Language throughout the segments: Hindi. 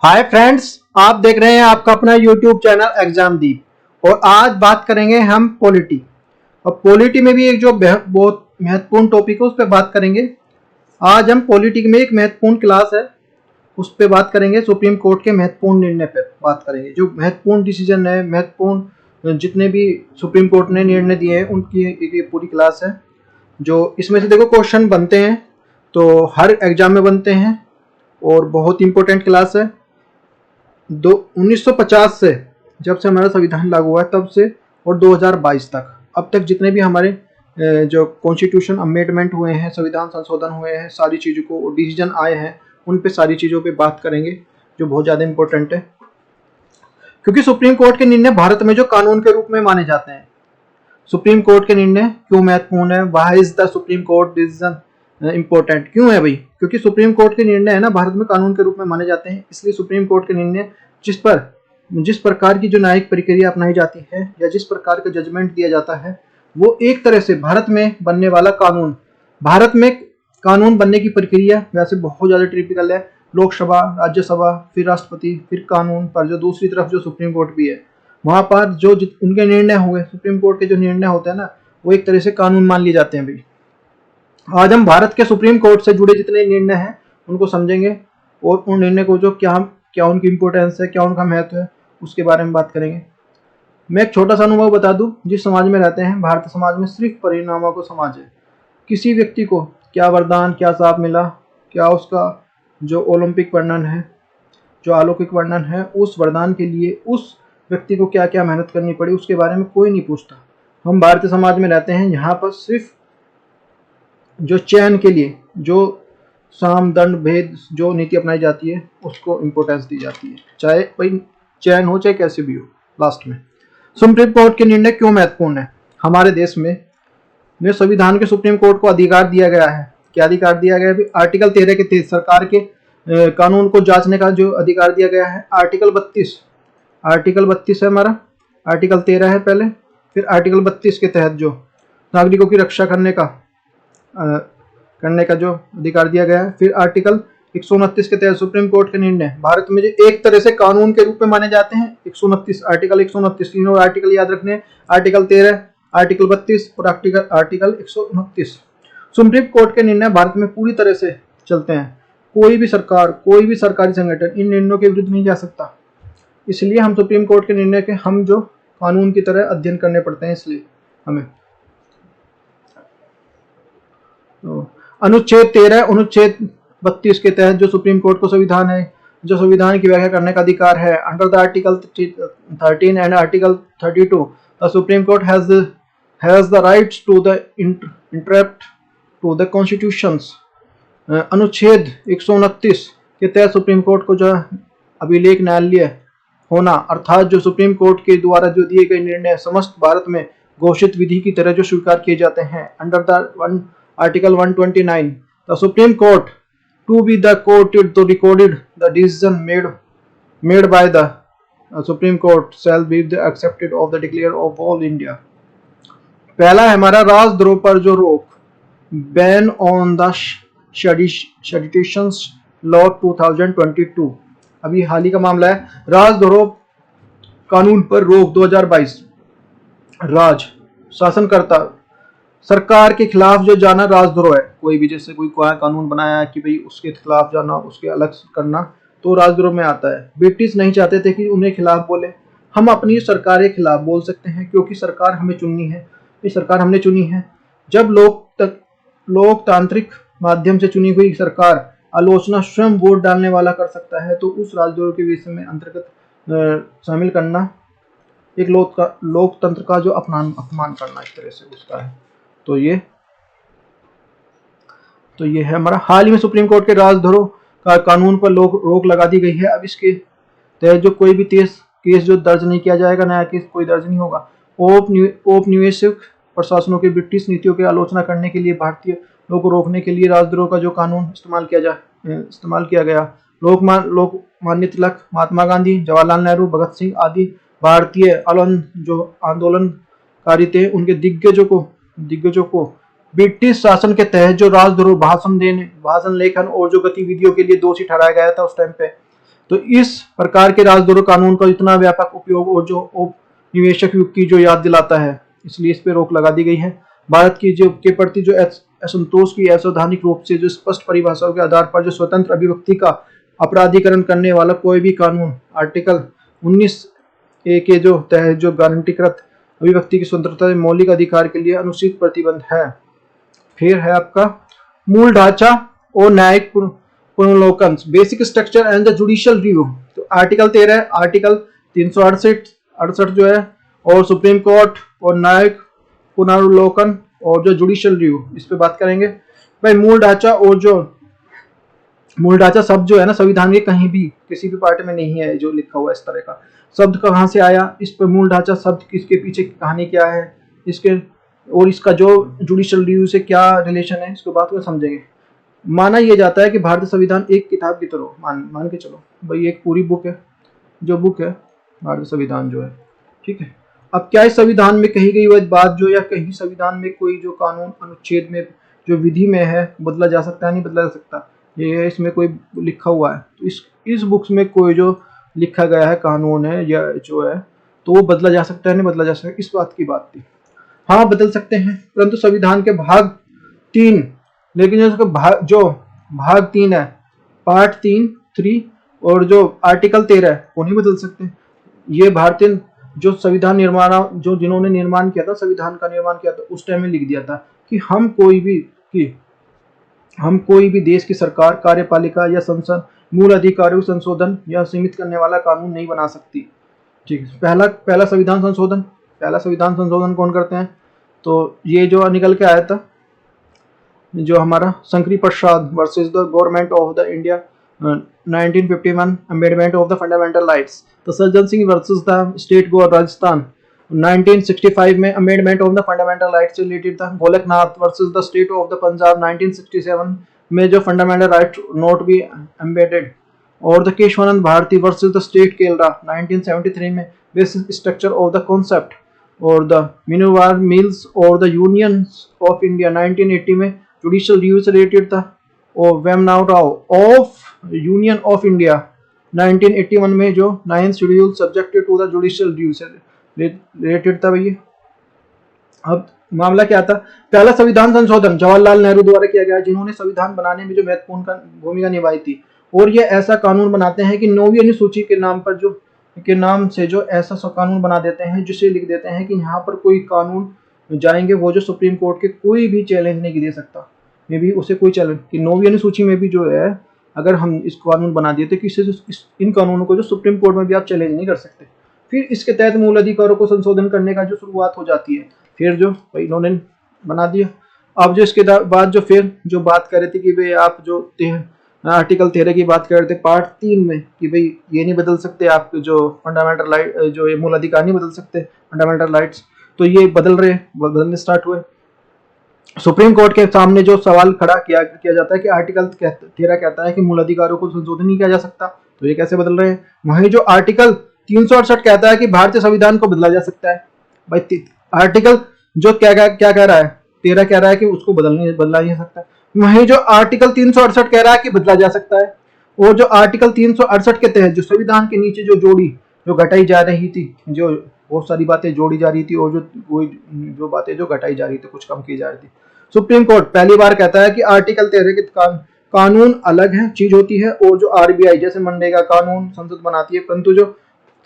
हाय फ्रेंड्स, आप देख रहे हैं आपका अपना यूट्यूब चैनल एग्जामदीप। और आज बात करेंगे हम पॉलिटी। और पॉलिटी में भी एक जो बहुत महत्वपूर्ण टॉपिक है उस पर बात करेंगे। आज हम पॉलिटी में एक महत्वपूर्ण क्लास है उस पर बात करेंगे। सुप्रीम कोर्ट के महत्वपूर्ण निर्णय पर बात करेंगे। जो महत्वपूर्ण डिसीजन है, महत्वपूर्ण जितने भी सुप्रीम कोर्ट ने निर्णय दिए हैं उनकी एक पूरी क्लास है। जो इसमें से देखो क्वेश्चन बनते हैं तो हर एग्जाम में बनते हैं और बहुत इंपॉर्टेंट क्लास है। 1950 से जब से हमारा संविधान लागू हुआ है तब से और 2022 तक अब तक जितने भी हमारे जो कॉन्स्टिट्यूशन अमेंडमेंट हुए हैं, संविधान संशोधन हुए हैं, सारी चीज़ों को डिसीजन आए हैं उन पे सारी चीज़ों पे बात करेंगे जो बहुत ज़्यादा इंपॉर्टेंट है। क्योंकि सुप्रीम कोर्ट के निर्णय भारत में जो कानून के रूप में माने जाते हैं। सुप्रीम कोर्ट के निर्णय क्यों महत्वपूर्ण है? Why is the Supreme court decision important क्यों है भाई? क्योंकि सुप्रीम कोर्ट के निर्णय है ना भारत में कानून के रूप में माने जाते हैं। इसलिए सुप्रीम कोर्ट के निर्णय जिस प्रकार की जो न्यायिक प्रक्रिया अपनाई जाती है या जिस प्रकार का जजमेंट दिया जाता है वो एक तरह से भारत में बनने वाला कानून, भारत में कानून बनने की प्रक्रिया वैसे बहुत ज़्यादा टिपिकल है। लोकसभा, राज्यसभा, फिर राष्ट्रपति, फिर कानून पर जो दूसरी तरफ जो सुप्रीम कोर्ट भी है वहाँ पर जो उनके निर्णय हुए, सुप्रीम कोर्ट के जो निर्णय होते हैं ना वो एक तरह से कानून मान लिए जाते हैं भाई। आज हम भारत के सुप्रीम कोर्ट से जुड़े जितने निर्णय हैं उनको समझेंगे और उन निर्णय को जो क्या उनकी इंपॉर्टेंस है, क्या उनका महत्व है, उसके बारे में बात करेंगे। मैं एक छोटा सा अनुभव बता दूं। जिस समाज में रहते हैं, भारतीय समाज में सिर्फ परिणामों को समाज है। किसी व्यक्ति को क्या वरदान, क्या शाप मिला, क्या उसका जो ओलंपिक वर्णन है, जो अलौकिक वर्णन है, उस वरदान के लिए उस व्यक्ति को क्या क्या मेहनत करनी पड़ी, उसके बारे में कोई नहीं पूछता। हम भारतीय समाज में रहते हैं, यहाँ पर सिर्फ जो चयन के लिए जो साम दंड भेद जो नीति अपनाई जाती है उसको इम्पोर्टेंस दी जाती है, चाहे भाई चयन हो चाहे कैसे भी हो। लास्ट में सुप्रीम कोर्ट के निर्णय क्यों महत्वपूर्ण है? हमारे देश में संविधान के सुप्रीम कोर्ट को अधिकार दिया गया है। क्या अधिकार दिया गया है? आर्टिकल 13 के तहत सरकार के कानून को जांचने का जो अधिकार दिया गया है। आर्टिकल 32 है हमारा, आर्टिकल 13 है पहले, फिर आर्टिकल 32 के तहत जो नागरिकों की रक्षा करने का जो अधिकार दिया गया है। फिर आर्टिकल 129 के तहत सुप्रीम कोर्ट के निर्णय भारत में जो एक तरह से कानून के रूप में माने जाते हैं। 129 आर्टिकल 129 तीनों आर्टिकल याद रखने, आर्टिकल 13, आर्टिकल 32 और आर्टिकल 129। सुप्रीम कोर्ट के निर्णय भारत में पूरी तरह से चलते हैं। कोई भी सरकार, कोई भी सरकारी संगठन इन निर्णयों के विरुद्ध नहीं जा सकता। इसलिए हम सुप्रीम कोर्ट के निर्णय के हम जो कानून की तरह अध्ययन करने पड़ते हैं। इसलिए हमें अनुच्छेद 13, अनुच्छेद 32 के तहत जो सुप्रीम कोर्ट को जो संविधान की व्याख्या करने का अधिकार है। Under the article 13 and article 32 the Supreme Court has the rights to the interrupt to the constitutions. अनुच्छेद 129 के तहत सुप्रीम कोर्ट को जो अभिलेख न्यायालय होना, अर्थात जो सुप्रीम कोर्ट के द्वारा जो दिए गए निर्णय समस्त भारत में घोषित विधि की तरह जो स्वीकार किए जाते हैं। Under the article 129 the Supreme court to be the quoted to recorded the decision made by the Supreme Court shall be accepted of the declare of all India। पहला है हमारा राजद्रोह पर जो रोक, बैन ऑन द सेडिशंस लॉ 2022। अभी हाल ही का मामला है, राजद्रोह कानून पर रोक 2022। राज शासनकर्ता सरकार के खिलाफ जो जाना राजद्रोह है। कोई भी जैसे कोई कानून बनाया कि भाई उसके खिलाफ जाना, उसके अलग करना, तो राजद्रोह में आता है। ब्रिटिश नहीं चाहते थे कि उन्हें खिलाफ बोले। हम अपनी सरकार के खिलाफ बोल सकते हैं क्योंकि सरकार हमें चुननी है, ये सरकार हमने चुनी है। जब लोकतांत्रिक माध्यम से चुनी हुई सरकार आलोचना स्वयं वोट डालने वाला कर सकता है, तो उस राजद्रोह के विषय में अंतर्गत शामिल करना एक लोकतंत्र का जो अपमान करना एक तरह से उसका है। तो ये है हमारा हाल ही में सुप्रीम कोर्ट के राजद्रोह का कानून पर रोक लगा दी गई है। अब इसके तहत जो कोई भी केस जो दर्ज नहीं किया जाएगा, नया केस कोई दर्ज नहीं होगा। औपनिवेशिक प्रशासनों के ब्रिटिश नीतियों की आलोचना करने के लिए भारतीय लोगों को रोकने के लिए राजद्रोह का जो कानून इस्तेमाल किया गया। लोकमान्य तिलक, महात्मा गांधी, जवाहरलाल नेहरू, भगत सिंह आदि भारतीय जो आंदोलनकारी थे उनके दिग्गजों को ब्रिटिश शासन के तहत जो राजद्रोह भाषण लेखन और जो गतिविधियों के लिए दोषी ठहराया गया था उस टाइम पे। तो इस प्रकार के राजद्रोह कानून का इतना व्यापक उपयोग और जो औपनिवेशिक युग की जो याद दिलाता है, इसलिए इस पर रोक लगा दी गई है। भारत की जो के प्रति जो असंतोष की असंवैधानिक रूप से जो स्पष्ट परिभाषाओं के आधार पर जो स्वतंत्र अभिव्यक्ति का अपराधीकरण करने वाला कोई भी कानून आर्टिकल 19A के जो तहत जो गारंटीकृत अभिव्यक्ति की स्वतंत्रता मौलिक अधिकार के लिए अनुचित प्रतिबंध है। फिर है आपका मूल ढांचा और न्यायिक पुनर्वलोकन, basic structure and the judicial review. तो आर्टिकल 13, आर्टिकल 368 जो है, और सुप्रीम कोर्ट और न्यायिक पुनर्वलोकन और जो जुडिशियल रिव्यू, इस पे बात करेंगे। भाई मूल ढांचा, और जो मूल ढांचा शब्द जो है ना संविधान के कहीं भी किसी भी पार्ट में नहीं है जो लिखा हुआ इस तरह का शब्द कहाँ से आया, इस पर मूल ढांचा शब्द किसके पीछे कहानी क्या है, इसके और इसका जो जुडिशियल रिव्यू से क्या रिलेशन है, इसको बात को समझेंगे। माना यह जाता है कि भारतीय संविधान एक किताब की तरह मान के चलो भाई, एक पूरी बुक है, जो बुक है भारतीय संविधान जो है, ठीक है। अब क्या इस संविधान में कही गई वह बात जो, या कहीं संविधान में कोई जो कानून अनुच्छेद में जो विधि में है बदला जा सकता है, नहीं बदला जा सकता, ये इसमें कोई लिखा हुआ है। तो इस बुक्स में कोई जो लिखा गया है कानून है या जो है, तो वो बदला जा सकता है, नहीं बदला जा सकता, इस बात की बात थी। हाँ बदल सकते हैं, परंतु संविधान के भाग 3, लेकिन जो भाग 3 है, पार्ट 3 और जो आर्टिकल 13 है, वो नहीं बदल सकते। ये भारतीय जो संविधान निर्माण जो जिन्होंने निर्माण किया था, संविधान का निर्माण किया था, उस टाइम में लिख दिया था कि हम कोई भी देश की सरकार, कार्यपालिका या संसद मूल अधिकारों संशोधन या सीमित करने वाला कानून नहीं बना सकती। ठीक है, पहला संविधान संशोधन कौन करते हैं? तो ये जो निकल के आया था, जो हमारा Shankari Prasad versus the government of the India 1951 amendment of the fundamental rights, तो Sajjan Singh versus the state government Rajasthan 1965 में amendment of the fundamental rights से रिलेटेड था। Golaknath versus the state of the Punjab 1967 में जो fundamental right not be embedded, और the Kesavananda Bharati versus the state Kerala 1973 में basic structure of the concept, और द मिनोवार मिल्स और द यूनियन ऑफ इंडिया 1980 में जुडिशियल रिव्यू से रिलेटेड था, और Waman Rao of union of India 1981 में जो 9th schedule subjected to the judicial review से रिलेटेड था भैया। अब मामला क्या था? पहला संविधान संशोधन जवाहरलाल नेहरू द्वारा किया गया, जिन्होंने संविधान बनाने में जो महत्वपूर्ण भूमिका निभाई थी, और ये ऐसा कानून बनाते हैं कि 9वीं अनुसूची के नाम से जो ऐसा कानून बना देते हैं, जिसे लिख देते हैं कि यहाँ पर कोई कानून जाएंगे वो जो सुप्रीम कोर्ट के कोई भी चैलेंज नहीं दे सकता, मे भी उसे कोई चैलेंज, कि 9वीं अनुसूची में भी जो है अगर हम इस कानून बना देते कि इन कानूनों को जो सुप्रीम कोर्ट में भी आप चैलेंज नहीं कर सकते। फिर इसके तहत मूल अधिकारों को संशोधन करने का जो शुरुआत हो जाती है, फिर जो भाई इन्होंने बना दिया। अब जो इसके बाद जो फिर जो बात कर रहे थे कि भाई आप जो आर्टिकल 13 की बात कर रहे थे पार्ट 3 में, कि भाई ये नहीं बदल सकते आप जो फंडामेंटल राइट, जो ये मूल अधिकार नहीं बदल सकते फंडामेंटल राइट्स, तो ये बदलने स्टार्ट हुए। सुप्रीम कोर्ट के सामने जो सवाल खड़ा किया जाता है कि आर्टिकल 13 कहता है कि मूल अधिकारों को संशोधन नहीं किया जा सकता, तो ये कैसे बदल रहे हैं? वहीं जो आर्टिकल 368 कहता है कि भारतीय संविधान को बदला जा सकता है। भाई आर्टिकल जो क्या कह रहा है, 13 कह रहा है कि उसको बदला नहीं सकता। वहीं जो आर्टिकल 368 कह रहा है कि बदला जा सकता है, और जो आर्टिकल 368 के तहत जो संविधान के नीचे जो घटाई जा रही थी, जो बहुत सारी बातें जोड़ी जा रही थी, और जो बातें जो घटाई जा रही थी, कुछ कम की जा रही थी, सुप्रीम कोर्ट पहली बार कहता है कि आर्टिकल 13 के कानून अलग है चीज होती है, और जो आरबीआई जैसे मनरेगा कानून संसद बनाती है, परंतु जो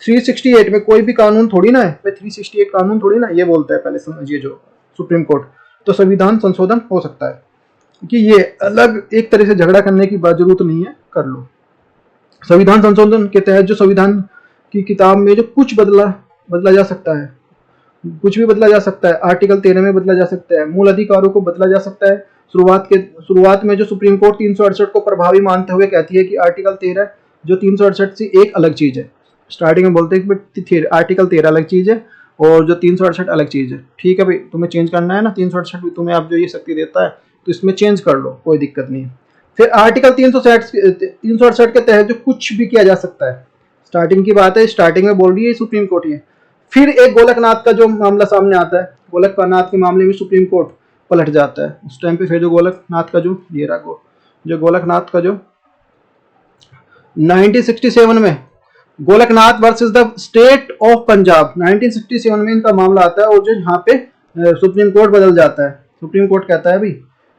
368 में कोई भी कानून थोड़ी ना है, 368 कानून थोड़ी ना, ये बोलता है पहले समझिए जो सुप्रीम कोर्ट। तो संविधान संशोधन हो सकता है कि ये अलग एक तरह से झगड़ा करने की जरूरत नहीं है, कर लो। संविधान संशोधन के तहत जो संविधान की किताब में जो कुछ बदला जा सकता है, कुछ भी बदला जा सकता है, आर्टिकल 13 में बदला जा सकता है, मूल अधिकारों को बदला जा सकता है। शुरुआत में जो सुप्रीम कोर्ट 368 को प्रभावी मानते हुए कहती है कि आर्टिकल 13 जो 368 से एक अलग चीज है। स्टार्टिंग में बोलते हैं कि आर्टिकल 13 अलग चीज है और जो 368 अलग चीज है। ठीक है भाई, तुम्हें चेंज करना है ना, 368 भी तुम्हें आप जो ये शक्ति देता है, तो इसमें चेंज कर लो, कोई दिक्कत नहीं है। फिर आर्टिकल 368 के तहत जो कुछ भी किया जा सकता है, स्टार्टिंग की बात है, स्टार्टिंग में बोल रही है सुप्रीम कोर्ट ये। फिर एक गोलकनाथ का जो मामला सामने आता है, गोलकनाथ के मामले में सुप्रीम कोर्ट पलट जाता है। उस टाइम पे फिर जो गोलकनाथ का जो गोलकनाथ का जो 1967 में Golaknath versus the state of Punjab, 1967 में इनका मामला आता है और जो यहाँ पे सुप्रीम कोर्ट बदल जाता है। सुप्रीम कोर्ट कहता है भाई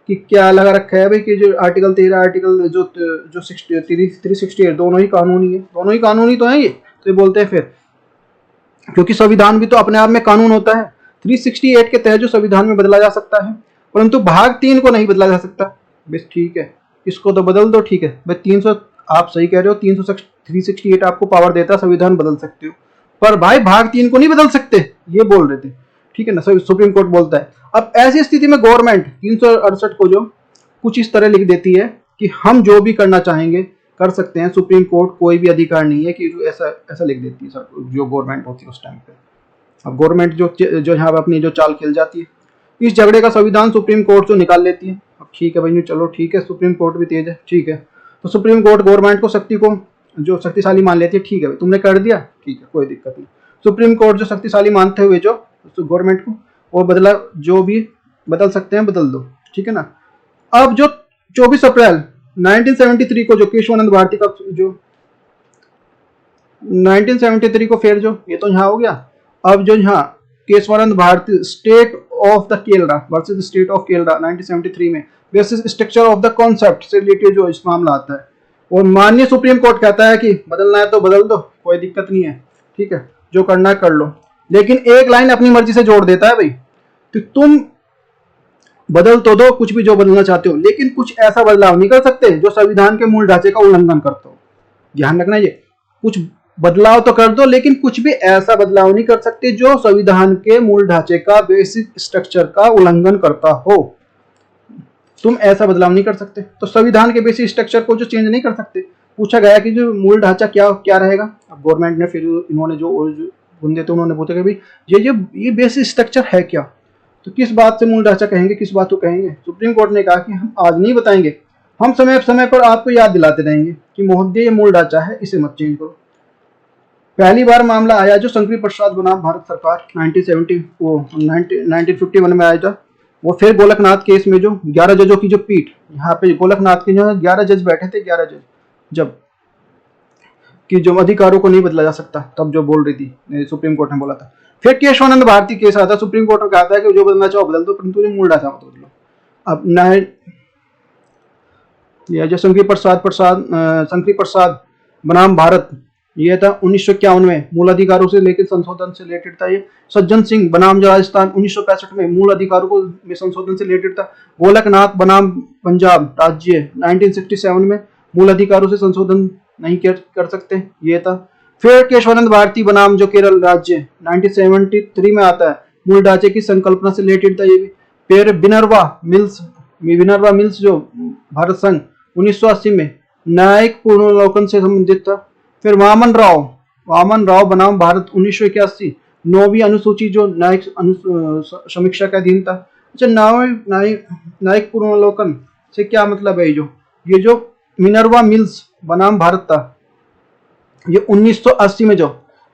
कि क्या लगा रखा है भाई कि जो आर्टिकल 13 आर्टिकल जो 368 दोनों ही कानूनी है, दोनों ही कानूनी तो है ये। तो ये बोलते हैं फिर क्योंकि संविधान भी तो अपने आप में कानून होता है, 368 के तहत जो संविधान में बदला जा सकता है, परंतु भाग 3 को नहीं बदला जा सकता। बस ठीक है, इसको तो बदल दो, ठीक है भाई 300, आप सही कह रहे हो, 368 आपको पावर देता है, संविधान बदल सकते हो, पर भाई भाग 3 को नहीं बदल सकते, ये बोल रहे थे, ठीक है ना। सुप्रीम कोर्ट बोलता है अब ऐसी स्थिति में गवर्नमेंट 368 को जो कुछ इस तरह लिख देती है कि हम जो भी करना चाहेंगे कर सकते हैं, सुप्रीम कोर्ट कोई भी अधिकार नहीं है कि जो ऐसा लिख देती है जो गवर्नमेंट होती है उस टाइम पे। अब गवर्नमेंट जो यहाँ अपनी जो चाल खेल जाती है, इस झगड़े का संविधान सुप्रीम कोर्ट जो निकाल लेती है। अब ठीक है भाई, चलो ठीक है, सुप्रीम कोर्ट भी तेज है, ठीक है, तो सुप्रीम कोर्ट गवर्नमेंट को जो शक्तिशाली मान लेती है, ठीक है भाई तुमने कर दिया, ठीक है कोई दिक्कत नहीं। सुप्रीम कोर्ट जो शक्तिशाली मानते हुए जो गवर्नमेंट को वो बदला, जो भी बदल सकते हैं बदल दो, ठीक है ना। अब जो 24 अप्रैल 1973 को जो केशवानंद भारती का जो 1973 को फिर जो ये तो यहाँ हो गया, अब जो यहाँ Keshavananda Bharati state of the Kerala versus state of Kerala 1973 में basis structure of the concept से रिलेटेड जो इस मामला आता है, और माननीय सुप्रीम कोर्ट कहता है कि बदलना है तो बदल दो, कोई दिक्कत नहीं है, ठीक है, जो करना है कर लो। लेकिन एक लाइन अपनी मर्जी से जोड़ देता है भाई, तो तुम बदल तो दो कुछ भी जो बदलना चाहते हो, लेकिन कुछ ऐसा बदलाव नहीं कर सकते जो संविधान के मूल ढांचे का उल्लंघन करता हो। ध्यान रखना, ये कुछ बदलाव तो कर दो लेकिन कुछ भी ऐसा बदलाव नहीं कर सकते जो संविधान के मूल ढांचे का बेसिक स्ट्रक्चर का उल्लंघन करता हो। तुम ऐसा बदलाव नहीं कर सकते, तो संविधान के बेसिक स्ट्रक्चर को जो चेंज नहीं कर सकते। पूछा गया कि जो मूल ढांचा क्या रहेगा, अब गवर्नमेंट ने फिर इन्होंने जो बंदे थे उन्होंने पूछा कि भाई ये बेसिक स्ट्रक्चर है क्या, तो किस बात से मूल ढांचा कहेंगे, किस बात को कहेंगे। सुप्रीम कोर्ट ने कहा कि हम आज नहीं बताएंगे, हम समय समय पर आपको याद दिलाते रहेंगे कि महोदय ये मूल ढांचा है, इसे मत चेंज करो। पहली बार मामला आया जो शंकरी प्रसाद बनाम भारत सरकार 1951 में आया था, वो फिर गोलकनाथ केस में जो 11 जजों की जो पीठ, यहाँ पे गोलकनाथ के जो 11 जज बैठे थे, 11 जज जब कि जो अधिकारों को नहीं बदला जा सकता, तब जो बोल रही थी सुप्रीम कोर्ट ने बोला था। फिर केशवानंद भारती केस आता है, सुप्रीम कोर्ट ने कहा था कि जो बदलना चाहो बदल दो, परंतु मूल ढांचा मत बदलो। अब यह जो शंकरी प्रसाद बनाम भारत, ये था 1951 में, मूल अधिकारों से लेकर संशोधन से रिलेटेड था। ये सज्जन सिंह बनाम जो राजस्थान 1965 में मूल अधिकारों को में संशोधन से रिलेटेड था। गोलकनाथ बनाम पंजाब राज्य 1967 में मूल अधिकारों से संशोधन नहीं कर सकते, ये था। फिर केशवानंद भारती बनाम जो केरल राज्य 1973 में आता है, मूल ढांचे की संकल्पना से रिलेटेड था ये भी। फिर विनर्वा मिल्स जो भारत संघ 1980 में न्यायिक पुनर्वलोकन से संबंधित था। फिर वामन राव बनाम भारत 1981 नौवीं अनुसूची जो न्यायिक समीक्षा का अधीन था। अच्छा, न्यायिक पुनर्वलोकन से क्या मतलब है, ये जो मिनर्वा मिल्स बनाम भारत था, ये 1980 में जो,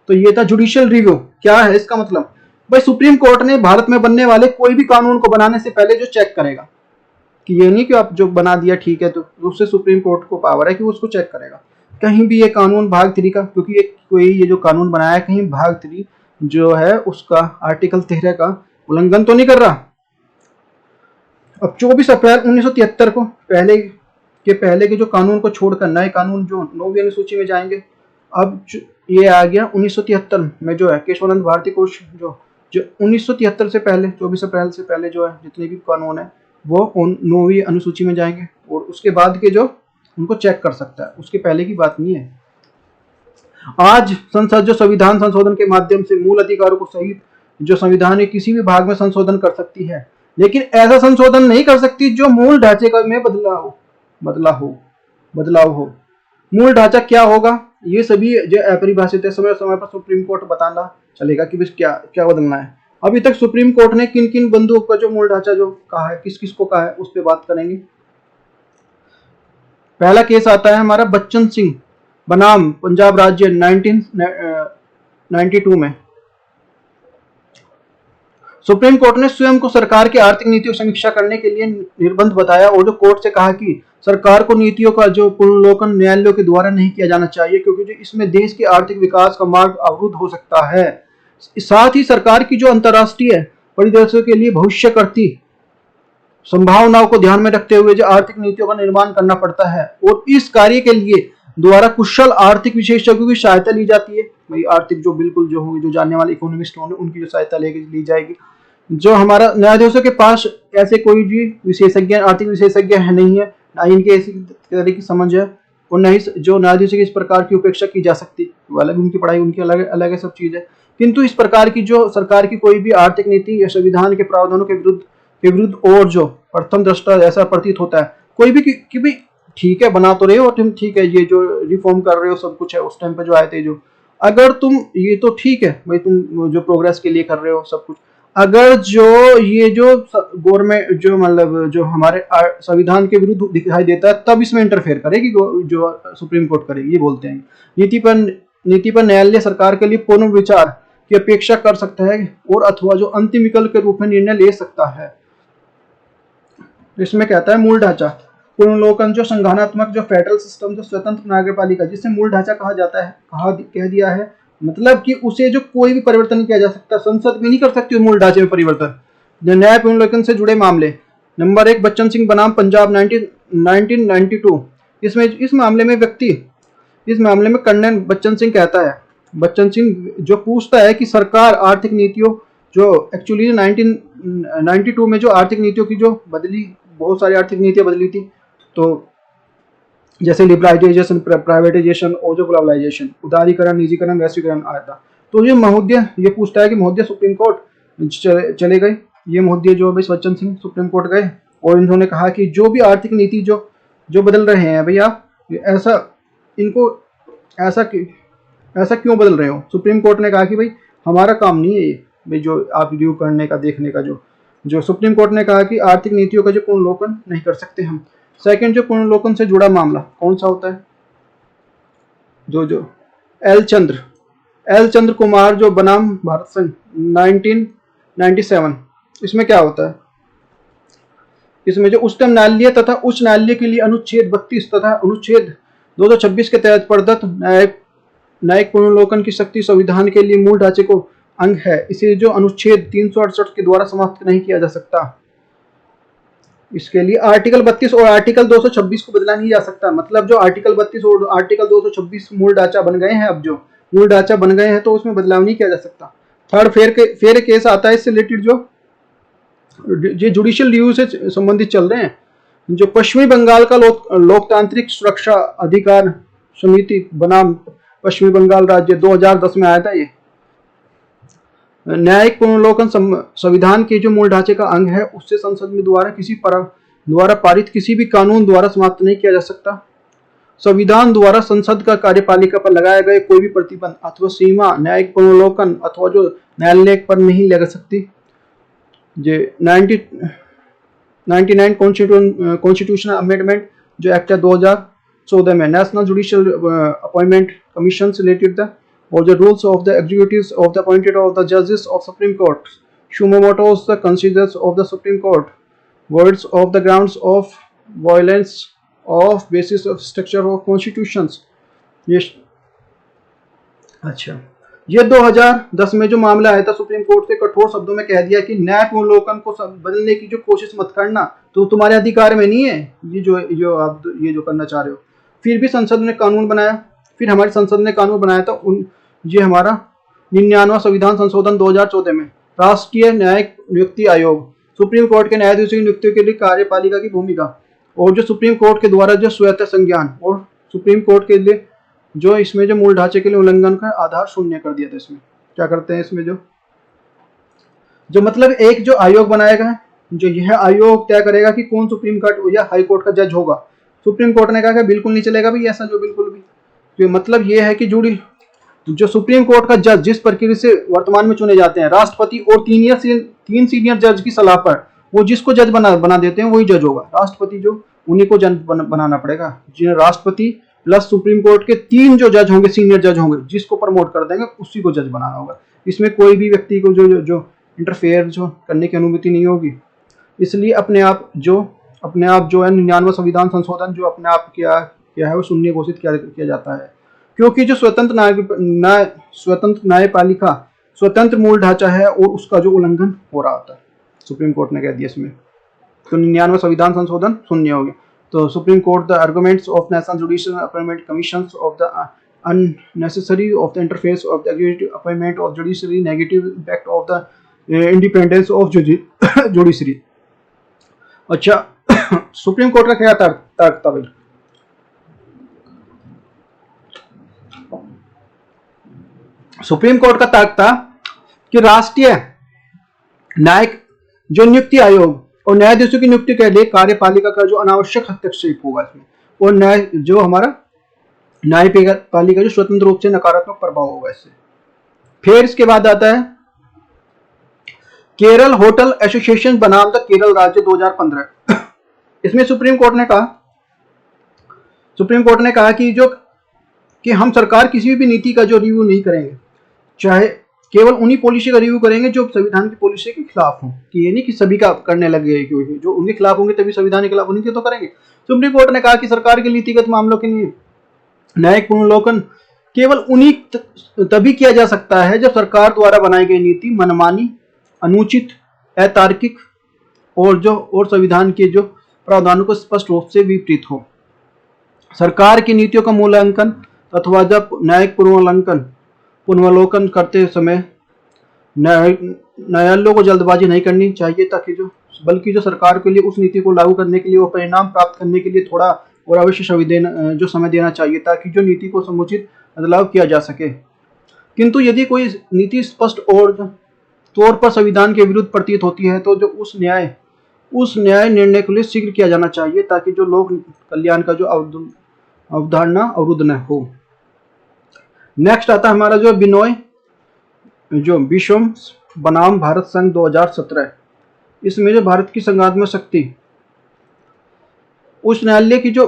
तो ये था जुडिशियल रिव्यू। क्या है इसका मतलब, भाई सुप्रीम कोर्ट ने भारत में बनने वाले कोई भी कानून को बनाने से पहले जो चेक करेगा, कि ये नहीं कि आप जो बना दिया ठीक है, तो उससे सुप्रीम कोर्ट को पावर है कि वो उसको चेक करेगा कहीं भी ये कानून भाग 3 का, क्योंकि ये जो कानून बनाया है कहीं भाग 3 जो है उसका आर्टिकल 13 का उल्लंघन तो नहीं कर रहा। अब 24 अप्रैल 1973 को पहले के जो कानून को छोड़कर नए कानून जो 9वीं अनुसूची में जाएंगे। अब ये आ गया 1973 में जो है केशवानंद भारती को जो 1973 से पहले 24 अप्रैल से पहले जो है जितने भी कानून है वो 9वीं अनुसूची में जाएंगे, और उसके बाद के जो उनको चेक कर सकता है, उसके पहले की बात नहीं है। आज संसद जो संविधान संशोधन के माध्यम से मूल अधिकारों को सहित जो संविधान के किसी भी भाग में संशोधन कर सकती है, लेकिन ऐसा संशोधन नहीं कर सकती जो मूल ढांचे का में बदलाव हो। मूल ढांचा क्या होगा, ये सभी जो अपरिभाषित है, समय समय पर सुप्रीम कोर्ट बताना चलेगा कि बस क्या बदलना है। अभी तक सुप्रीम कोर्ट ने किन किन बंधुओं का जो मूल ढांचा जो कहा है, किस किस को कहा है, उस पर बात करेंगे। पहला केस आता है हमारा बच्चन सिंह बनाम पंजाब राज्य 1992 में। सुप्रीम कोर्ट ने स्वयं को सरकार की आर्थिक नीतियों की समीक्षा करने के लिए निर्बंध बताया और जो कोर्ट से कहा कि सरकार को नीतियों का जो पुनर्लोकन न्यायालयों के द्वारा नहीं किया जाना चाहिए, क्योंकि जो इसमें देश के आर्थिक विकास का मार्ग अवरुद्ध हो सकता है। साथ ही सरकार की जो अंतर्राष्ट्रीय परिदृश्यों के लिए भविष्य करती संभावनाओं को ध्यान में रखते हुए जो आर्थिक नीतियों का निर्माण करना पड़ता है और इस कार्य के लिए द्वारा कुशल आर्थिक विशेषज्ञों की सहायता ली जाती है। भाई आर्थिक जो बिल्कुल जो होंगे, जो जानने वाले इकोनॉमिस्ट होंगे, उनकी जो सहायता ली जाएगी। जो हमारा न्यायाधीशों के पास ऐसे कोई भी विशेषज्ञ आर्थिक विशेषज्ञ है नहीं है, ना इनके ऐसी तरह की समझ है और न ही जो न्यायाधीशों की इस प्रकार की उपेक्षा की जा सकती, वो अलग उनकी पढ़ाई उनकी अलग अलग है, सब चीज है। किंतु इस प्रकार की जो सरकार की कोई भी आर्थिक नीति या संविधान के प्रावधानों के विरुद्ध और जो प्रथम दृष्टा ऐसा प्रतीत होता है कोई भी कि भी ठीक है बना तो रहे हो तुम, ठीक है ये जो रिफॉर्म कर रहे हो सब कुछ है, उस टाइम पे जो आए थे जो, अगर तुम ये तो ठीक है भाई तुम जो प्रोग्रेस के लिए कर रहे हो सब कुछ, अगर जो ये जो गवर्नमेंट जो मतलब जो हमारे संविधान के विरुद्ध दिखाई देता है तब इसमें इंटरफेयर करेगी जो सुप्रीम कोर्ट करेगी। ये बोलते हैं नीति पर न्यायालय सरकार के लिए पूर्ण विचार की अपेक्षा कर सकता है और अथवा जो अंतिम विकल्प के रूप में निर्णय ले सकता है। इसमें कहता है मूल ढांचा पुनर्लोकन, जो संघानात्मक जो फेडरल सिस्टम, जो स्वतंत्र नगरपालिका जिसे मूल ढांचा कहा जाता है, कह दिया है मतलब कि उसे जो कोई भी परिवर्तन नहीं किया जा सकता, संसद भी नहीं कर सकती मूल ढांचे में परिवर्तन। न्याय पुनर्लोकन से जुड़े मामले, नंबर 1 बच्चन सिंह बनाम पंजाब 1992। इस मामले में कर्नल बच्चन सिंह कहता है, बच्चन सिंह जो पूछता है कि सरकार आर्थिक नीतियों जो एक्चुअली 1992 में जो आर्थिक नीतियों की जो बदली, बहुत सारी आर्थिक नीतियां बदली थी, तो जैसे लिबरलाइजेशन, प्राइवेटाइजेशन और जो ग्लोबलाइजेशन, उदारीकरण, निजीकरण, वैश्वीकरण आया था। तो ये महोदय ये पूछता है कि महोदय सुप्रीम कोर्ट चले गए, ये महोदय जो भाई बच्चन सिंह सुप्रीम कोर्ट गए और इन्होंने कहा कि जो भी आर्थिक नीति जो बदल रहे हैं भैया ऐसा क्यों बदल रहे हो। सुप्रीम कोर्ट ने कहा कि भाई हमारा काम नहीं है ये भाई जो आप रिव्यू करने का, देखने का। जो सुप्रीम कोर्ट ने कहा कि आर्थिक नीतियों का जो पुनर्लोकन नहीं कर सकते हम। सेकंड, जो पुनर्लोकन से जुड़ा मामला कौन सा होता है, जो एल चंद्र कुमार जो बनाम भारत संघ 1997, इसमें क्या होता है, इसमें जो उच्चतम न्यायालय तथा उच्च न्यायालय के लिए अनुच्छेद 32 तथा अनुच्छेद 226 के तहत प्रदत्त न्यायिक पुनर्लोकन की शक्ति संविधान के लिए मूल ढांचे को अंग है, इसे जो अनुच्छेद 368 के द्वारा समाप्त नहीं किया जा सकता। इसके लिए आर्टिकल 32 और आर्टिकल 226 को बदला नहीं जा सकता। मतलब जो आर्टिकल 32 और आर्टिकल 226 मूल ढांचा बन गए हैं, अब जो मूल ढांचा बन गए हैं तो उसमें बदलाव नहीं किया जा सकता। थर्ड, फेयर केस आता है, इससे रिलेटेड जो जुडिशियल रिव्यू से संबंधित चल रहे हैं। जो पश्चिमी बंगाल का लोकतांत्रिक सुरक्षा अधिकार समिति बनाम पश्चिमी बंगाल राज्य 2010 में आया था। ये न्यायिक पुनर्लोकन संविधान के जो मूल ढांचे का अंग है, उससे संसद में द्वारा पारित किसी भी कानून द्वारा समाप्त नहीं किया जा सकता। संविधान द्वारा संसद का कार्यपालिका पर लगाए गए कोई भी प्रतिबंध अथवा सीमा न्यायिक पुनर्लोकन अथवा जो न्यायालय पर नहीं लगा सकती। 99 कॉन्स्टिट्यूशनल अमेंडमेंट जो एक्ट 2014 में नेशनल जुडिशियल अपॉइंटमेंट कमीशन से रिलेटेड था, और the rules of the executives of the appointed of the judges of Supreme Court, Shumamoto's the considers of the Supreme Court, words of the grounds of violence of basis of structure of constitutions। ये 2010 में जो मामला आया था सुप्रीम कोर्ट से कठोर शब्दों में कह दिया कि न्याय पुनर्लोकन को बदलने की जो कोशिश मत करना, तो तुम्हारे अधिकार में नहीं है ये आप जो करना चाह रहे हो। फिर भी संसद ने कानून बनाया, फिर हमारी संसद ने कानून बनाया था ये हमारा 99वां संविधान संशोधन 2014 में राष्ट्रीय न्यायिक नियुक्ति आयोग, सुप्रीम कोर्ट के न्यायाधीशों की नियुक्ति के लिए कार्यपालिका की भूमिका, और जो सुप्रीम कोर्ट के द्वारा जो स्वतः संज्ञान, और सुप्रीम कोर्ट के लिए जो इसमें जो मूल ढांचे के लिए उल्लंघन का आधार शून्य कर दिया था। इसमें क्या करते हैं, इसमें जो मतलब एक जो आयोग बनाएगा है, जो यह आयोग तय करेगा कि कौन सुप्रीम कोर्ट या हाई कोर्ट का जज होगा। सुप्रीम कोर्ट ने कहा कि बिल्कुल नहीं चलेगा भाई ऐसा, जो बिल्कुल भी तो मतलब ये है कि जो सुप्रीम कोर्ट का जज जिस प्रक्रिया से वर्तमान में चुने जाते हैं, राष्ट्रपति और 3 सीनियर जज की सलाह पर वो जिसको जज बना देते हैं वही जज होगा। राष्ट्रपति जो उन्हीं को जज बनाना पड़ेगा, जिन्हें राष्ट्रपति प्लस सुप्रीम कोर्ट के 3 जो जज होंगे, सीनियर जज होंगे, जिसको प्रमोट कर देंगे उसी को जज बनाना होगा। इसमें कोई भी व्यक्ति को जो इंटरफेयर जो करने की अनुमति नहीं होगी। इसलिए अपने आप जो है 99वां संविधान संशोधन जो अपने आप किया है वो शून्य घोषित किया जाता है, क्योंकि जो स्वतंत्र न्यायपालिका स्वतंत्र मूल ढांचा है और उसका जो उल्लंघन हो रहा था, सुप्रीम कोर्ट ने कह दिया इसमें, तो 99वां संविधान संशोधन शून्य हो गया। तो supreme court the arguments of national judicial appointment commissions of the unnecessary of the interface of the executive appointment of judiciary, negative impact of the independence of judiciary। अच्छा, सुप्रीम कोर्ट का क्या तर्क था भाई? सुप्रीम कोर्ट का तर्क था कि राष्ट्रीय न्यायिक जो नियुक्ति आयोग और न्यायाधीशों की नियुक्ति के लिए कार्यपालिका का जो अनावश्यक हस्तक्षेप होगा इसमें, और न्यायपालिका जो स्वतंत्र रूप से नकारात्मक प्रभाव होगा इससे। फिर इसके बाद आता है केरल होटल एसोसिएशन बनाम द केरल राज्य 2015। इसमें सुप्रीम कोर्ट ने कहा कि हम सरकार किसी भी नीति का जो रिव्यू नहीं करेंगे, चाहे केवल उन्हीं पॉलिसी का रिव्यू करेंगे जो संविधान की पॉलिसी के खिलाफ हो, कि ये नहीं कि सभी का करने लग गए, जो उनके खिलाफ होंगे तभी संविधान के खिलाफ उनके तो करेंगे। सुप्रीम कोर्ट ने कहा कि सरकार के नीतिगत मामलों के लिए न्यायिक पुनर्विलोकन केवल उन्हीं तभी किया जा सकता है जब सरकार द्वारा बनाई गई नीति मनमानी, अनुचित, अतार्किक और संविधान के जो प्रावधानों को स्पष्ट रूप से विपरीत हो। सरकार की नीतियों का मूल्यांकन अथवा जब न्यायिक पुनर्विलोकन करते समय न्यायालयों को जल्दबाजी नहीं करनी चाहिए, बल्कि जो सरकार के लिए उस नीति को लागू करने के लिए और परिणाम प्राप्त करने के लिए थोड़ा और अवश्य समय देना चाहिए, ताकि जो नीति को समुचित बदलाव किया जा सके। किंतु यदि कोई नीति स्पष्ट और तौर पर संविधान के विरुद्ध प्रतीत होती है तो जो उस न्याय निर्णय के लिए शीघ्र किया जाना चाहिए, ताकि जो लोक कल्याण का जो अवधारणा अवरुद्ध न हो। नेक्स्ट आता है हमारा जो विश्व बनाम भारत संघ 2017। इसमें जो भारत की संघात्मक शक्ति उच्च न्यायालय की जो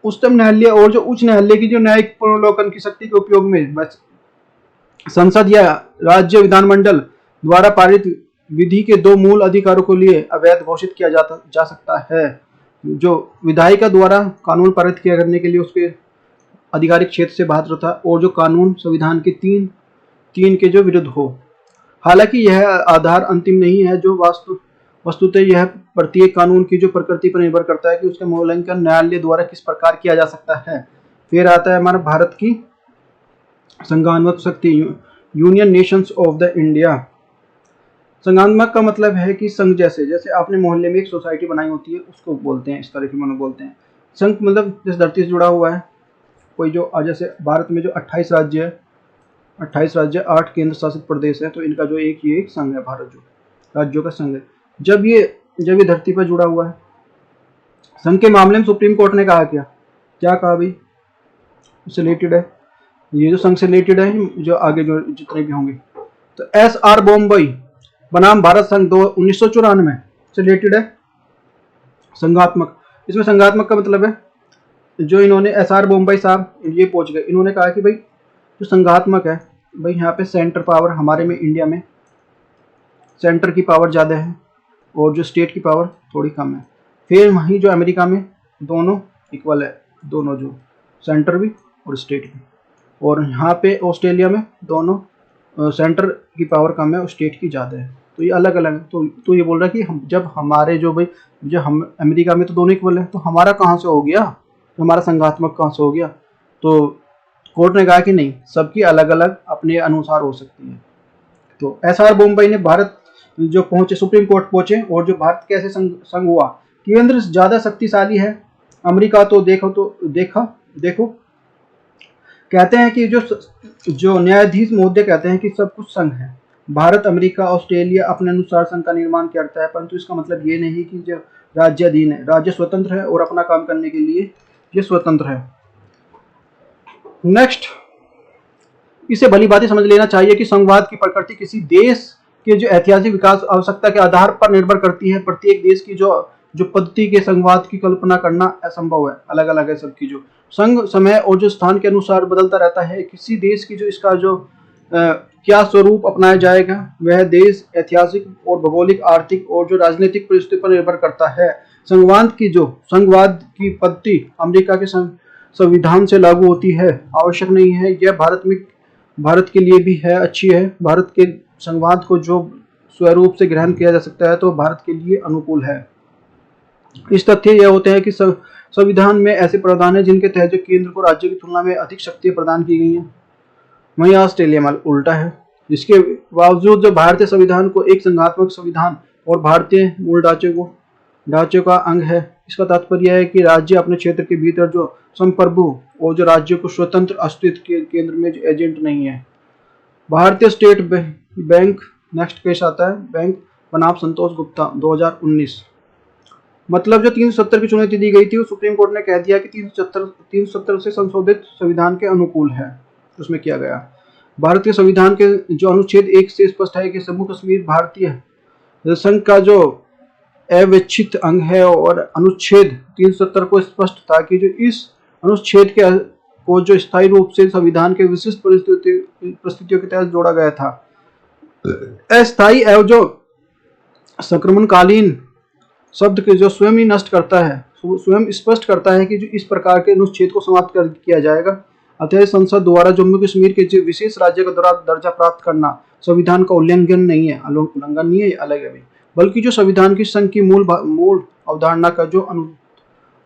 उच्चतम न्यायालय और जो उच्च न्यायालय की जो न्यायिक पुनर्विलोकन की शक्ति के उपयोग में संसद या राज्य विधानमंडल द्वारा पारित विधि के दो मूल अधिकारों के लिए अवैध घोषित किया जा सकता है। जो विधायिका द्वारा कानून पारित किया करने के लिए उसके आधिकारिक क्षेत्र से बाहर था, और जो कानून संविधान के तीन के जो विरुद्ध हो। हालांकि यह आधार अंतिम नहीं है, जो वस्तुतः यह प्रत्येक कानून की जो प्रकृति पर निर्भर करता है कि उसका मूल्यांकन न्यायालय द्वारा किस प्रकार किया जा सकता है। फिर आता है हमारा भारत की संघात्मक शक्ति, union nations of the India. संघात्मक का मतलब है कि संघ जैसे आपने मोहल्ले में एक सोसाइटी बनाई होती है, उसको बोलते हैं, इस तरह की मानो बोलते हैं। संघ मतलब जिस धरती से जुड़ा हुआ है कोई, जो जैसे भारत में जो 28 राज्य 8 केंद्र शासित प्रदेश है, तो इनका जो एक संघ है, भारत जो राज्यों का संघ है। जब ये धरती पर जुड़ा हुआ है, संघ के मामले में सुप्रीम कोर्ट ने कहा क्या कहा भाई, उससे रिलेटेड है, ये जो संघ से रिलेटेड है, जो आगे जो जितने भी होंगे। तो SR बॉम्बई बनाम भारत संघ 1994 से रिलेटेड है संघात्मक। इसमें संघात्मक का मतलब है जो इन्होंने SR बॉम्बई साहब ये पहुंच गए, इन्होंने कहा कि भाई जो संघात्मक है भाई, यहाँ पे सेंटर पावर हमारे में इंडिया में सेंटर की पावर ज़्यादा है और जो स्टेट की पावर थोड़ी कम है। फिर वहीं जो अमेरिका में दोनों इक्वल है, दोनों जो सेंटर भी और स्टेट भी। और यहाँ पे ऑस्ट्रेलिया में दोनों सेंटर की पावर कम है और स्टेट की ज़्यादा है। तो ये अलग अलग है। तो ये बोल रहा है कि जब हमारे हम अमेरिका में तो दोनों इक्वल है, तो हमारा कहाँ से हो गया, हमारा संघात्मक कहाँ से हो गया। तो कोर्ट ने कहा कि नहीं, सबकी अलग अलग अपने अनुसार हो सकती है। तो SR बॉम्बई ने भारत जो पहुंचे, सुप्रीम कोर्ट पहुंचे, और जो भारत कैसे संघ हुआ, केंद्र ज्यादा शक्तिशाली है, अमेरिका तो देखो कहते हैं कि जो न्यायाधीश महोदय कहते हैं कि सब कुछ संघ है। भारत, अमेरिका, ऑस्ट्रेलिया अपने अनुसार संघ का निर्माण करता है, परंतु इसका मतलब ये नहीं कि जो राज्य अधीन है, राज्य स्वतंत्र है और अपना काम करने के लिए ये स्वतंत्र है। नेक्स्ट, इसे भली बातें समझ लेना चाहिए कि संघवाद की प्रकृति किसी देश के जो ऐतिहासिक विकास आवश्यकता के आधार पर निर्भर करती है। प्रत्येक देश की जो पद्धति के संघवाद की कल्पना करना असंभव है, अलग अलग है सबकी। जो संघ समय और जो स्थान के अनुसार बदलता रहता है। किसी देश की जो इसका जो क्या स्वरूप अपनाया जाएगा वह देश, ऐतिहासिक और भौगोलिक, आर्थिक और जो राजनीतिक परिस्थिति पर निर्भर करता है। संघवाद की पद्धति अमेरिका के संविधान से लागू होती है, आवश्यक नहीं है। यह भारत के लिए भी है, अच्छी है। भारत के संघवाद को जो स्वरूप से ग्रहण किया जा सकता है तो भारत के लिए अनुकूल है। इस तथ्य यह होते हैं कि संविधान में ऐसे प्रावधान है जिनके तहत जो केंद्र को राज्य की तुलना में अधिक शक्तियां प्रदान की गई हैं। वहीं ऑस्ट्रेलिया में उल्टा है। इसके बावजूद जो भारतीय संविधान को एक संघात्मक संविधान और भारतीय मूल ढांचे का अंग है। इसका तात्पर्य है कि राज्य अपने क्षेत्र के भीतर जो संप्रभु और जो राज्य को स्वतंत्र अस्तित्व के केंद्र में एजेंट नहीं है। भारतीय स्टेट बैंक नेक्स्ट केस आता है, बैंक बनाम संतोष गुप्ता 2019। मतलब जो 370 की चुनौती दी गई थी वो सुप्रीम कोर्ट ने कह दिया कि 370 से संशोधित संविधान के अनुकूल है। उसमें किया गया भारतीय संविधान के जो अनुच्छेद 1 से स्पष्ट है कि जम्मू कश्मीर भारतीय संघ का जो अविच्छिन्न अंग है, और अनुच्छेद 370 को स्पष्ट था कि जो इस अनुच्छेद को जो स्थायी रूप से संविधान के विशिष्ट परिस्थितियों के तहत जोड़ा गया था। अस्थायी एवं जो संक्रमणकालीन शब्द के जो स्वयं ही नष्ट करता है, स्वयं स्पष्ट करता है कि जो इस प्रकार के अनुच्छेद को समाप्त कर किया जाएगा। अतः संसद द्वारा जम्मू कश्मीर के जो विशेष राज्य का दर्जा प्राप्त करना संविधान का उल्लंघन नहीं है, अलग है, बल्कि जो संविधान की संघ की मूल अवधारणा का जो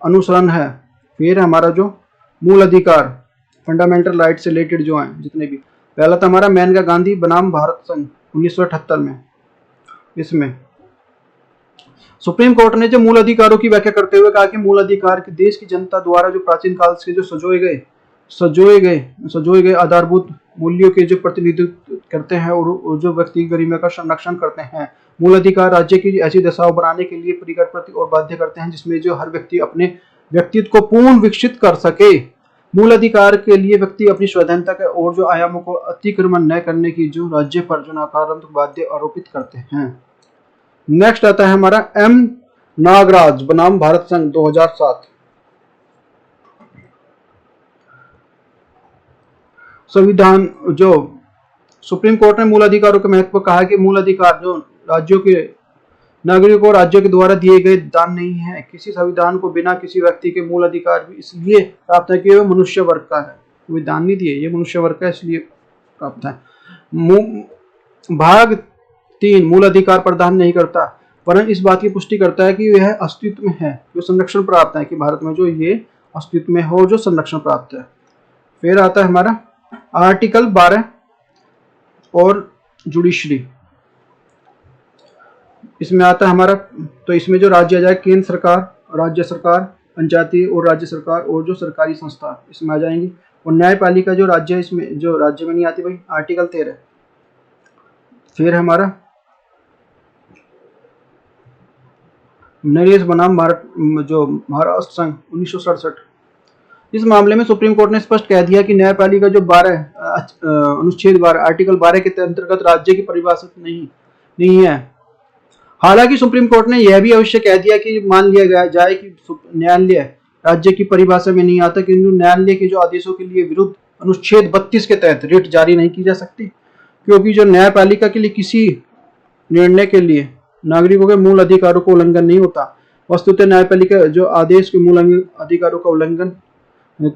अनुसरण है। फिर हमारा जो मूल अधिकार फंडामेंटल राइट से रिलेटेड जो है जितने भी, पहला था हमारा मेनका गांधी बनाम भारत संघ 1978 में। इसमें सुप्रीम कोर्ट ने जो मूल अधिकारों की व्याख्या करते हुए कहा कि मूल अधिकार के देश की जनता द्वारा जो प्राचीन काल से जो सजोए गए आधारभूत मूल्यों के जो प्रतिनिधित्व करते हैं और जो व्यक्ति की गरिमा का संरक्षण करते हैं। मूल अधिकार राज्य की ऐसी दशाओं बनाने के लिए परिकल्पित और बाध्य करते हैं जिसमें जो हर व्यक्ति अपने व्यक्तित्व को पूर्ण विकसित कर सके। मूल अधिकार के लिए व्यक्ति अपनी स्वाधीनता के और जो आयामों को अतिक्रमण न करने की जो राज्य पर जो नकारात्मक बाध्य आरोपित करते हैं। नेक्स्ट आता है हमारा एम नागराज बनाम भारत संघ 2007। संविधान जो सुप्रीम कोर्ट ने मूल अधिकारों के महत्व कहा कि मूल अधिकार जो राज्यों के नागरिकों और राज्यों के द्वारा दिए गए दान नहीं है। किसी संविधान को बिना किसी व्यक्ति के मूल अधिकार भी इसलिए प्राप्त है कि वह मनुष्य वर्ग का है, वे दान नहीं दिए, ये मनुष्य वर्ग का इसलिए प्राप्त है। भाग 3 मूल अधिकार प्रदान नहीं करता, परंतु इस बात की पुष्टि करता है कि यह अस्तित्व में है, जो संरक्षण प्राप्त है कि भारत में जो ये अस्तित्व में हो जो संरक्षण प्राप्त है। फिर आता है हमारा आर्टिकल 12 और जुडिशरी। इसमें आता है हमारा, तो इसमें जो राज्य आ जाए केंद्र सरकार, राज्य सरकार, पंचायती और राज्य सरकार और जो सरकारी संस्था इसमें आ जाएंगी। और न्यायपालिका जो राज्य है इसमें जो राज्य में नहीं आती भाई, आर्टिकल 13। फिर हमारा नरेश बनाम महाराष्ट्र संघ 1967। इस मामले में सुप्रीम कोर्ट ने स्पष्ट कह दिया कि न्यायपालिका जो अनुच्छेद 12 आर्टिकल 12 के अंतर्गत राज्य की परिभाषित नहीं है। हालांकि सुप्रीम कोर्ट ने यह भी अवश्य कह दिया कि मान लिया जाए कि न्यायालय राज्य की परिभाषा में नहीं आता, किंतु न्यायालय के जो आदेशों के लिए विरुद्ध अनुच्छेद 32 के तहत रिट जारी नहीं की जा सकती, क्योंकि जो न्यायपालिका के लिए किसी निर्णय के लिए नागरिकों के मूल अधिकारों को उल्लंघन नहीं होता। वस्तुतः न्यायपालिका जो आदेश के मूल अधिकारों का उल्लंघन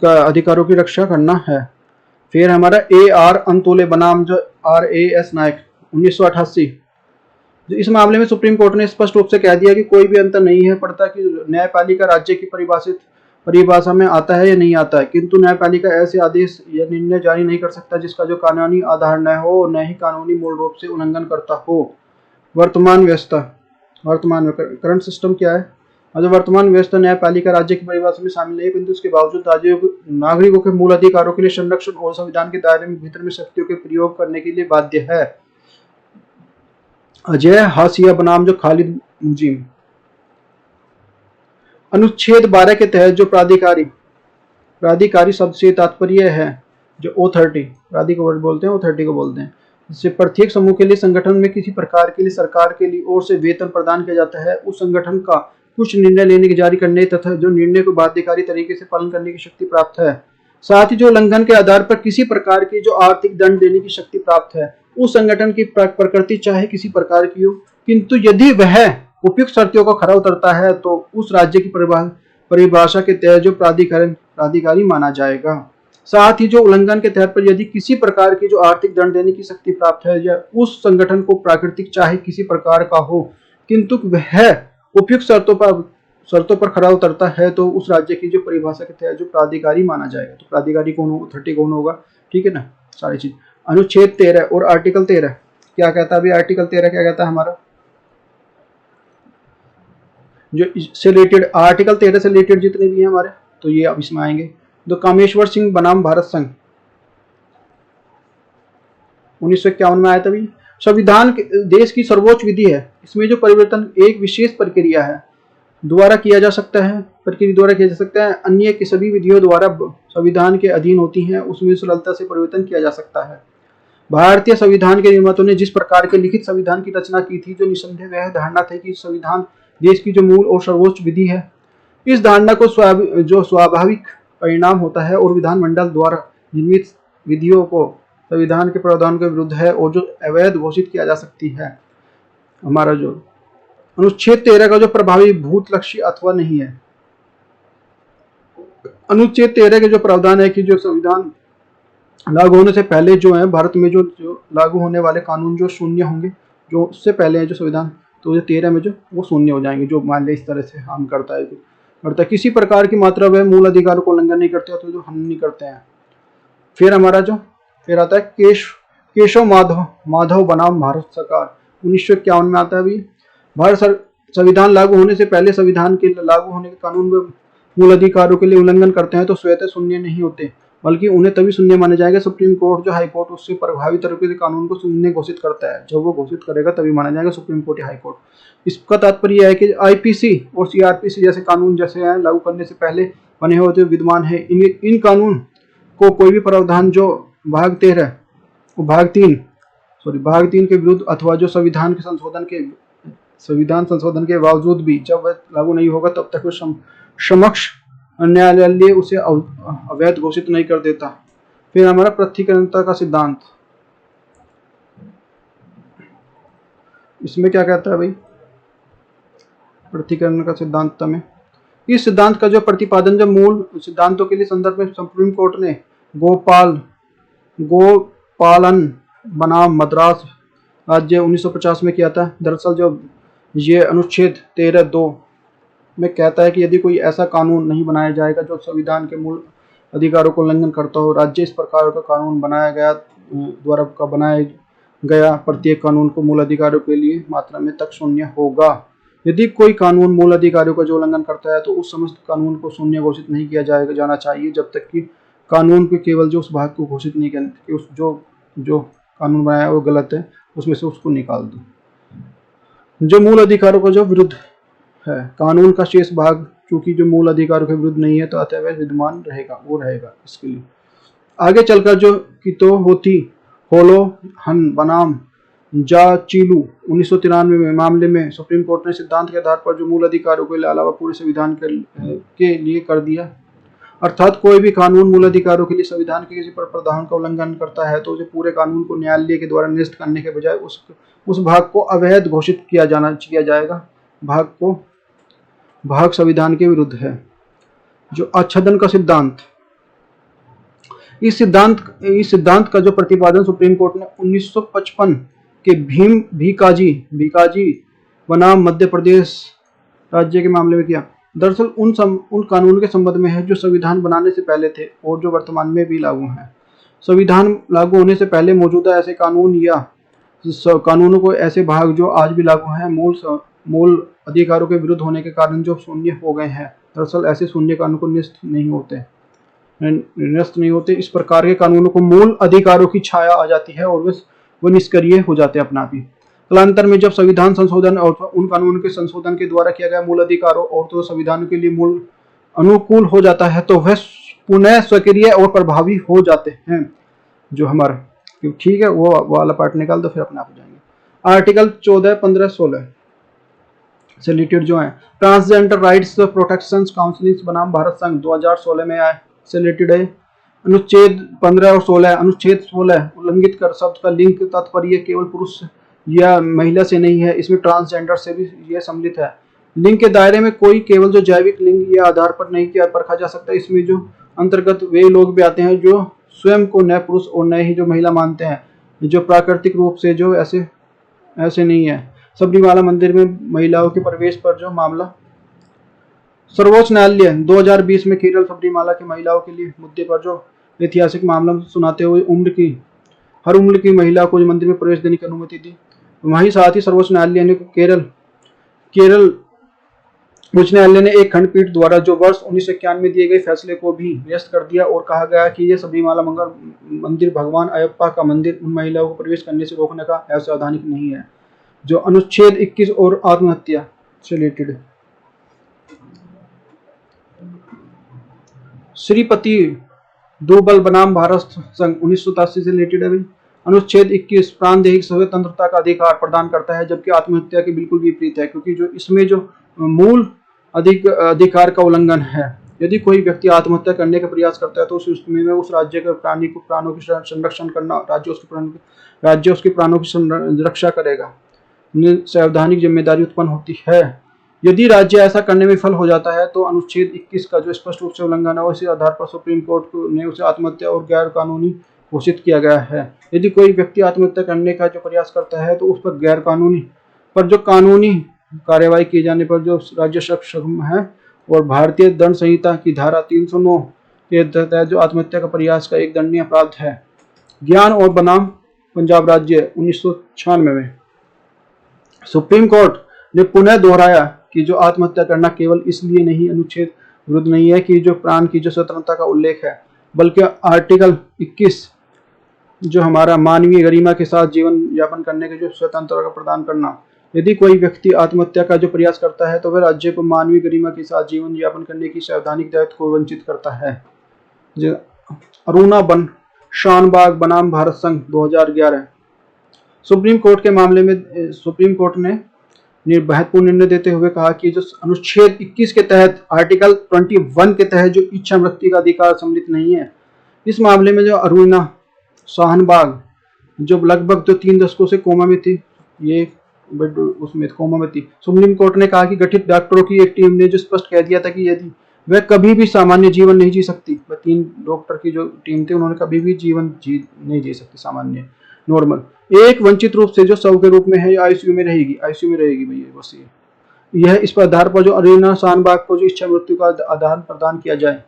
अधिकारों की रक्षा करना है। फिर हमारा AR अंतोले बनाम जो RAS नायक 1988। इस मामले में सुप्रीम कोर्ट ने स्पष्ट रूप से कह दिया कि कोई भी अंतर नहीं है पड़ता कि न्यायपालिका राज्य की परिभाषा में आता है या नहीं आता है, किंतु न्यायपालिका ऐसे आदेश या निर्णय जारी नहीं कर सकता जिसका जो कानूनी आधार न हो और न ही कानूनी मूल रूप से उल्लंघन करता हो। वर्तमान में करंट सिस्टम क्या है? वर्तमान व्यवस्था न्यायपालिका राज्य की परिभाषा में शामिल नहीं है, किंतु उसके बावजूद राज्यों नागरिकों के मूल अधिकारों के लिए संरक्षण और संविधान के दायरे में भीतर में शक्तियों के प्रयोग करने के लिए बाध्य है। अजय हाशिया बनाम जो खालिद मुजीम। अनुच्छेद 12 के तहत जो प्राधिकारी शब्द से तात्पर्य है जो ऑथोरिटी, प्राधिकारी को बोलते हैं, ऑथोरिटी को बोलते हैं, जिससे प्रत्येक समूह के लिए संगठन में किसी प्रकार के लिए सरकार के लिए ओर से वेतन प्रदान किया जाता है। उस संगठन का कुछ निर्णय लेने की जारी करने तथा जो निर्णय को बाध्यकारी तरीके से पालन करने की शक्ति प्राप्त है। साथ ही जो उल्लंघन के आधार पर किसी प्रकार की जो आर्थिक दंड देने की शक्ति प्राप्त है, उस संगठन की प्रकृति चाहे किसी प्रकार की हो, किंतु यदि वह उपयुक्त शर्तों को खरा उतरता है तो उस राज्य की परिभाषा के तहत जो प्राधिकारी माना जाएगा। साथ ही जो उल्लंघन के तहत पर यदि किसी प्रकार की जो आर्थिक दंड देने की शक्ति प्राप्त है या उस संगठन को प्राकृतिक चाहे किसी प्रकार का हो, किंतु वह उपयुक्त शर्तों पर खरा उतरता है तो उस राज्य की जो परिभाषा के तहत जो प्राधिकारी माना जाएगा। तो प्राधिकारी कौन होगा? 30 कौन होगा? ठीक है ना, सारी चीज। अनुच्छेद 13 और आर्टिकल 13 क्या कहता है? अभी आर्टिकल 13 क्या कहता है हमारा, जो से रिलेटेड आर्टिकल 13 से रिलेटेड जितने भी हैं हमारे, तो ये अब इसमें आएंगे। तो कामेश्वर सिंह बनाम भारत संघ 1951 में आया था। भी संविधान देश की सर्वोच्च विधि है। इसमें जो परिवर्तन एक विशेष प्रक्रिया है द्वारा किया जा सकता है, प्रक्रिया द्वारा किया जा सकता है, अन्य की सभी विधियों द्वारा संविधान के अधीन होती हैं, उसमें सरलता से परिवर्तन किया जा सकता है। भारतीय संविधान के निर्माताओं ने जिस प्रकार के लिखित संविधान की रचना की थी, जो निसंदेह वह धारणा थी कि संविधान देश की जो मूल और सर्वोच्च विधि है। इस धारणा को जो स्वाभाविक परिणाम होता है और विधानमंडल द्वारा निर्मित विधियों को संविधान के प्रावधान के विरुद्ध है और जो अवैध घोषित किया जा सकती है। हमारा जो अनुच्छेद 13 का जो प्रभावी भूत लक्ष्य अथवा नहीं है। अनुच्छेद 13 के जो प्रावधान है कि जो संविधान लागू होने से पहले जो है भारत में जो लागू होने वाले कानून जो शून्य होंगे, जो उससे पहले है जो संविधान, तो 13 में जो वो शून्य हो जाएंगे। जो मान ले इस तरह से हम करता है किसी प्रकार की मात्रा वह मूल अधिकार को उल्लंघन नहीं करते, तो जो हम नहीं करते हैं। फिर हमारा जो फिर आता है केशव माधव बनाम भारत सरकार 1951 में आता है। अभी भारत संविधान लागू होने से पहले संविधान के लागू होने के कानून में मूल अधिकारों के लिए उल्लंघन करते हैं तो स्वतः शून्य नहीं होते, बल्कि उन्हें तभी शून्य माना जाएगा सुप्रीम कोर्ट जो हाई कोर्ट उससे प्रभावी तरीके से कानून को शून्य घोषित करता है। जब वो घोषित करेगा तभी माना जाएगा सुप्रीम कोर्ट या हाई कोर्ट। इसका तात्पर्य यह है कि आईपीसी और सीआरपीसी जैसे कानून जैसे हैं लागू करने से पहले बने हुए जो विद्यमान है, इन कानून को कोई भी प्रावधान जो भाग 3 के विरुद्ध अथवा जो संविधान संशोधन के बावजूद भी जब वह लागू नहीं होगा तब तक वह समक्ष न्यायालय उसे अवैध घोषित नहीं कर देता। फिर हमारा पृथक्करणता का सिद्धांत, इसमें क्या कहता है भाई? पृथक्करण का सिद्धांत में इस सिद्धांत का जो प्रतिपादन जब मूल सिद्धांतों के लिए संदर्भ में सुप्रीम कोर्ट ने गोपालन बनाम मद्रास राज्य 1950 में किया था। दरअसल जो ये अनुच्छेद 13(2) में कहता है कि यदि कोई ऐसा कानून नहीं बनाया जाएगा जो संविधान के मूल अधिकारों को उल्लंघन करता हो, राज्य इस प्रकार का कानून बनाया गया प्रत्येक कानून को मूल अधिकारों के लिए मात्रा में तक शून्य होगा। यदि कोई कानून मूल अधिकारों का जो उल्लंघन करता है तो उस समस्त कानून को शून्य घोषित नहीं किया जाना चाहिए जब तक कि कानून के केवल जो उस भाग को घोषित नहीं किया कि उस जो कानून बनाया वो गलत है उसमें से उसको निकाल दो। जो मूल अधिकारों का जो विरुद्ध है कानून का शेष भाग चूंकि जो मूल अधिकारों के विरुद्ध नहीं है तो अतः वह विद्यमान रहेगा। इसके लिए आगे चलकर जो कितो होती होलो हन बनाम जाचिलू 1993 में मामले में सुप्रीम कोर्ट ने सिद्धांत के आधार पर जो मूल अधिकारों के अलावा पूरे संविधान के लिए कर दिया, अर्थात कोई भी कानून मूल अधिकारों के लिए संविधान के किसी प्रावधान का उल्लंघन करता है तो जो पूरे कानून को न्यायालय के द्वारा निरस्त करने के बजाय उस भाग को अवैध घोषित किया जाएगा। भाग संविधान के विरुद्ध है। जो आच्छादन का सिद्धांत, इस सिद्धांत का जो प्रतिपादन सुप्रीम कोर्ट ने 1955 के भीकाजी बनाम मध्य प्रदेश राज्य के मामले में किया। दरअसल उन कानून के संबंध में है जो संविधान बनाने से पहले थे और जो वर्तमान में भी लागू हैं। संविधान लागू होने से पहले मौजूदा ऐसे कानून या कानूनों को ऐसे भाग जो आज भी लागू हैं मूल अधिकारों के विरुद्ध होने के कारण जो शून्य हो गए हैं। दरअसल ऐसे शून्य कानून को निरस्त नहीं होते। इस प्रकार के कानूनों को मूल अधिकारों की छाया आ जाती है और वो निष्क्रिय हो जाते हैं अपना आप ही। कालांतर में जब संविधान संशोधन और उन कानूनों के संशोधन के द्वारा किया गया मूल अधिकारों और तो संविधान के लिए मूल अनुकूल हो जाता है तो वह पुनः सक्रिय और प्रभावी हो जाते हैं। जो हमारा ठीक है वो वाला पार्ट निकाल दो फिर अपने आप हो जाएंगे। आर्टिकल 14, 15, 16 से रिलेटेड जो है ट्रांसजेंडर राइट्स प्रोटेक्शन काउंसिल बनाम भारत संघ 2016 में आए से रिलेटेड है। अनुच्छेद 15 और 16। अनुच्छेद 16 उल्लंघित कर शब्द का लिंग तात्पर्य केवल पुरुष या महिला से नहीं है, इसमें ट्रांसजेंडर से भी यह सम्मिलित है। लिंग के दायरे में कोई केवल जो जैविक लिंग या आधार पर नहीं किया परखा जा सकता, इसमें जो अंतर्गत वे लोग भी आते हैं जो स्वयं को न पुरुष और न ही जो महिला मानते हैं, जो प्राकृतिक रूप से जो ऐसे नहीं है। सबरीमाला मंदिर में महिलाओं के प्रवेश पर जो मामला, सर्वोच्च न्यायालय 2020 में केरल सबरीमाला की महिलाओं के लिए मुद्दे पर जो ऐतिहासिक मामला सुनाते हुए हर उम्र की महिला को मंदिर में प्रवेश देने की अनुमति दी। वहीं साथ ही सर्वोच्च न्यायालय ने केरल उच्च न्यायालय ने एक खंडपीठ द्वारा जो वर्ष 1991 में दिए गए फैसले को भी व्यस्त कर दिया और कहा गया कि यह सबरीमाला मंदिर भगवान अयप्पा का मंदिर उन महिलाओं को प्रवेश करने से रोकने का असंवैधानिक नहीं है। जो अनुच्छेद 21 और आत्महत्या से रिलेटेड, श्रीपति दुर्बल बनाम भारत संघ 1987 से रिलेटेड है भाई। अनुच्छेद 21 प्राणदैहिक स्वतंत्रता का अधिकार प्रदान करता है, जबकि आत्महत्या के बिल्कुल विपरीत है, क्योंकि जो इसमें जो मूल अधिकार का उल्लंघन है। यदि कोई व्यक्ति आत्महत्या करने का प्रयास करता है तो उसमें उस राज्य के प्राणों की संरक्षण करना, राज्य उसके प्राणों की रक्षा करेगा, संवैधानिक जिम्मेदारी उत्पन्न होती है। यदि राज्य ऐसा करने में विफल हो जाता है तो अनुच्छेद 21 का जो स्पष्ट रूप से उल्लंघन है, इसी आधार पर सुप्रीम कोर्ट ने उसे आत्महत्या और गैर कानूनी घोषित किया गया है। यदि कोई व्यक्ति आत्महत्या करने का जो प्रयास करता है तो उस पर गैर कानूनी कार्यवाही किए जाने पर जो राज्य सक्षम है, और भारतीय दंड संहिता की धारा 309 के तहत जो आत्महत्या का प्रयास का एक दंडनीय अपराध है। ज्ञान और बनाम पंजाब राज्य 1996 में सुप्रीम कोर्ट ने पुनः दोहराया कि जो आत्महत्या करना केवल इसलिए नहीं अनुच्छेद विरुद्ध नहीं है कि जो प्राण की जो स्वतंत्रता का उल्लेख है, बल्कि आर्टिकल 21 जो हमारा मानवीय गरिमा के साथ जीवन यापन करने के जो स्वतंत्रता का प्रदान करना। यदि कोई व्यक्ति आत्महत्या का जो प्रयास करता है तो वह राज्य को मानवीय गरिमा के साथ जीवन यापन करने की संवैधानिक दायित्व को वंचित करता है। अरुणा शानबाग बनाम भारत संघ 2011। सुप्रीम कोर्ट के मामले में सुप्रीम कोर्ट ने महत्वपूर्ण निर्णय देते हुए कहा कि जो अनुच्छेद 21 के तहत आर्टिकल 21 के तहत जो इच्छा मृत्यु का अधिकार सम्मिलित नहीं है। इस मामले में जो अरुणा शाहनबाग जो लगभग जो 3 दशकों से कोमा में थी, ये उसमें कोमा में थी, सुप्रीम कोर्ट ने कहा कि गठित डॉक्टरों की एक टीम ने जो स्पष्ट कह दिया था कि यदि वह कभी भी सामान्य जीवन नहीं जी सकती, वह 3 डॉक्टर की जो टीम थी उन्होंने कभी भी जीवन नहीं जी सकती सामान्य नॉर्मल, एक वंचित रूप से जो शव के रूप में है, आईसीयू में रहेगी भैया बस यह इस पर आधार पर जो अरुणा शाहनबाग को जो इच्छा मृत्यु का आधार प्रदान किया जाए।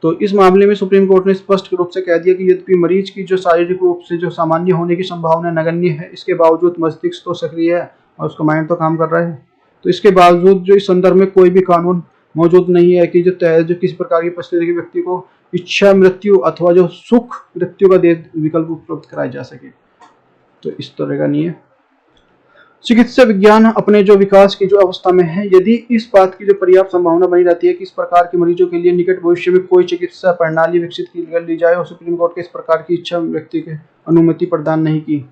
तो इस मामले में सुप्रीम कोर्ट ने स्पष्ट रूप से कह दिया कि यद्यपि मरीज की जो शारीरिक रूप से जो सामान्य होने की संभावना नगण्य है, इसके बावजूद मस्तिष्क तो सक्रिय है और उसका माइंड तो काम कर रहा है, तो इसके बावजूद जो इस संदर्भ में कोई भी कानून मौजूद नहीं है कि जो किसी प्रकार की परिस्थिति के व्यक्ति को इच्छा मृत्यु अथवा जो सुख मृत्यु का विकल्प उपलब्ध कराया जा सके। तो इस तरह का नहीं है। चिकित्सा विज्ञान अपने जो विकास की जो अवस्था में है, यदि इस बात की जो पर्याप्त संभावना बनी रहती है कि इस प्रकार के मरीजों के लिए निकट भविष्य में कोई चिकित्सा प्रणाली विकसित कर ली जाए, और सुप्रीम कोर्ट के इस प्रकार की इच्छा व्यक्ति के अनुमति प्रदान नहीं की।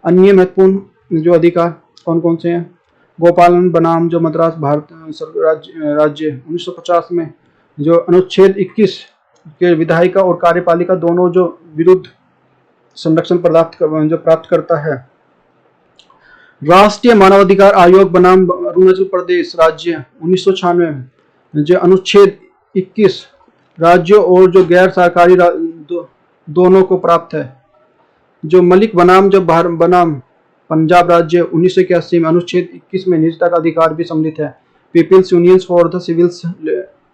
अन्य महत्वपूर्ण जो अधिकार कौन कौन से हैं? गोपालन बनाम जो मद्रास भारत राज्य 1950 में जो अनुच्छेद 21 के विधायिका और कार्यपालिका दोनों जो विरुद्ध संरक्षण प्राप्त करता है। राष्ट्रीय मानवाधिकार आयोग बनाम अरुणाचल प्रदेश राज्य 1996 जो अनुच्छेद 21 राज्यों और जो गैर सरकारी दोनों को प्राप्त है। जो मलिक बनाम पंजाब राज्य 1981 में अनुच्छेद 21 में निजता का अधिकार भी सम्मिलित है। Peoples unions for the civil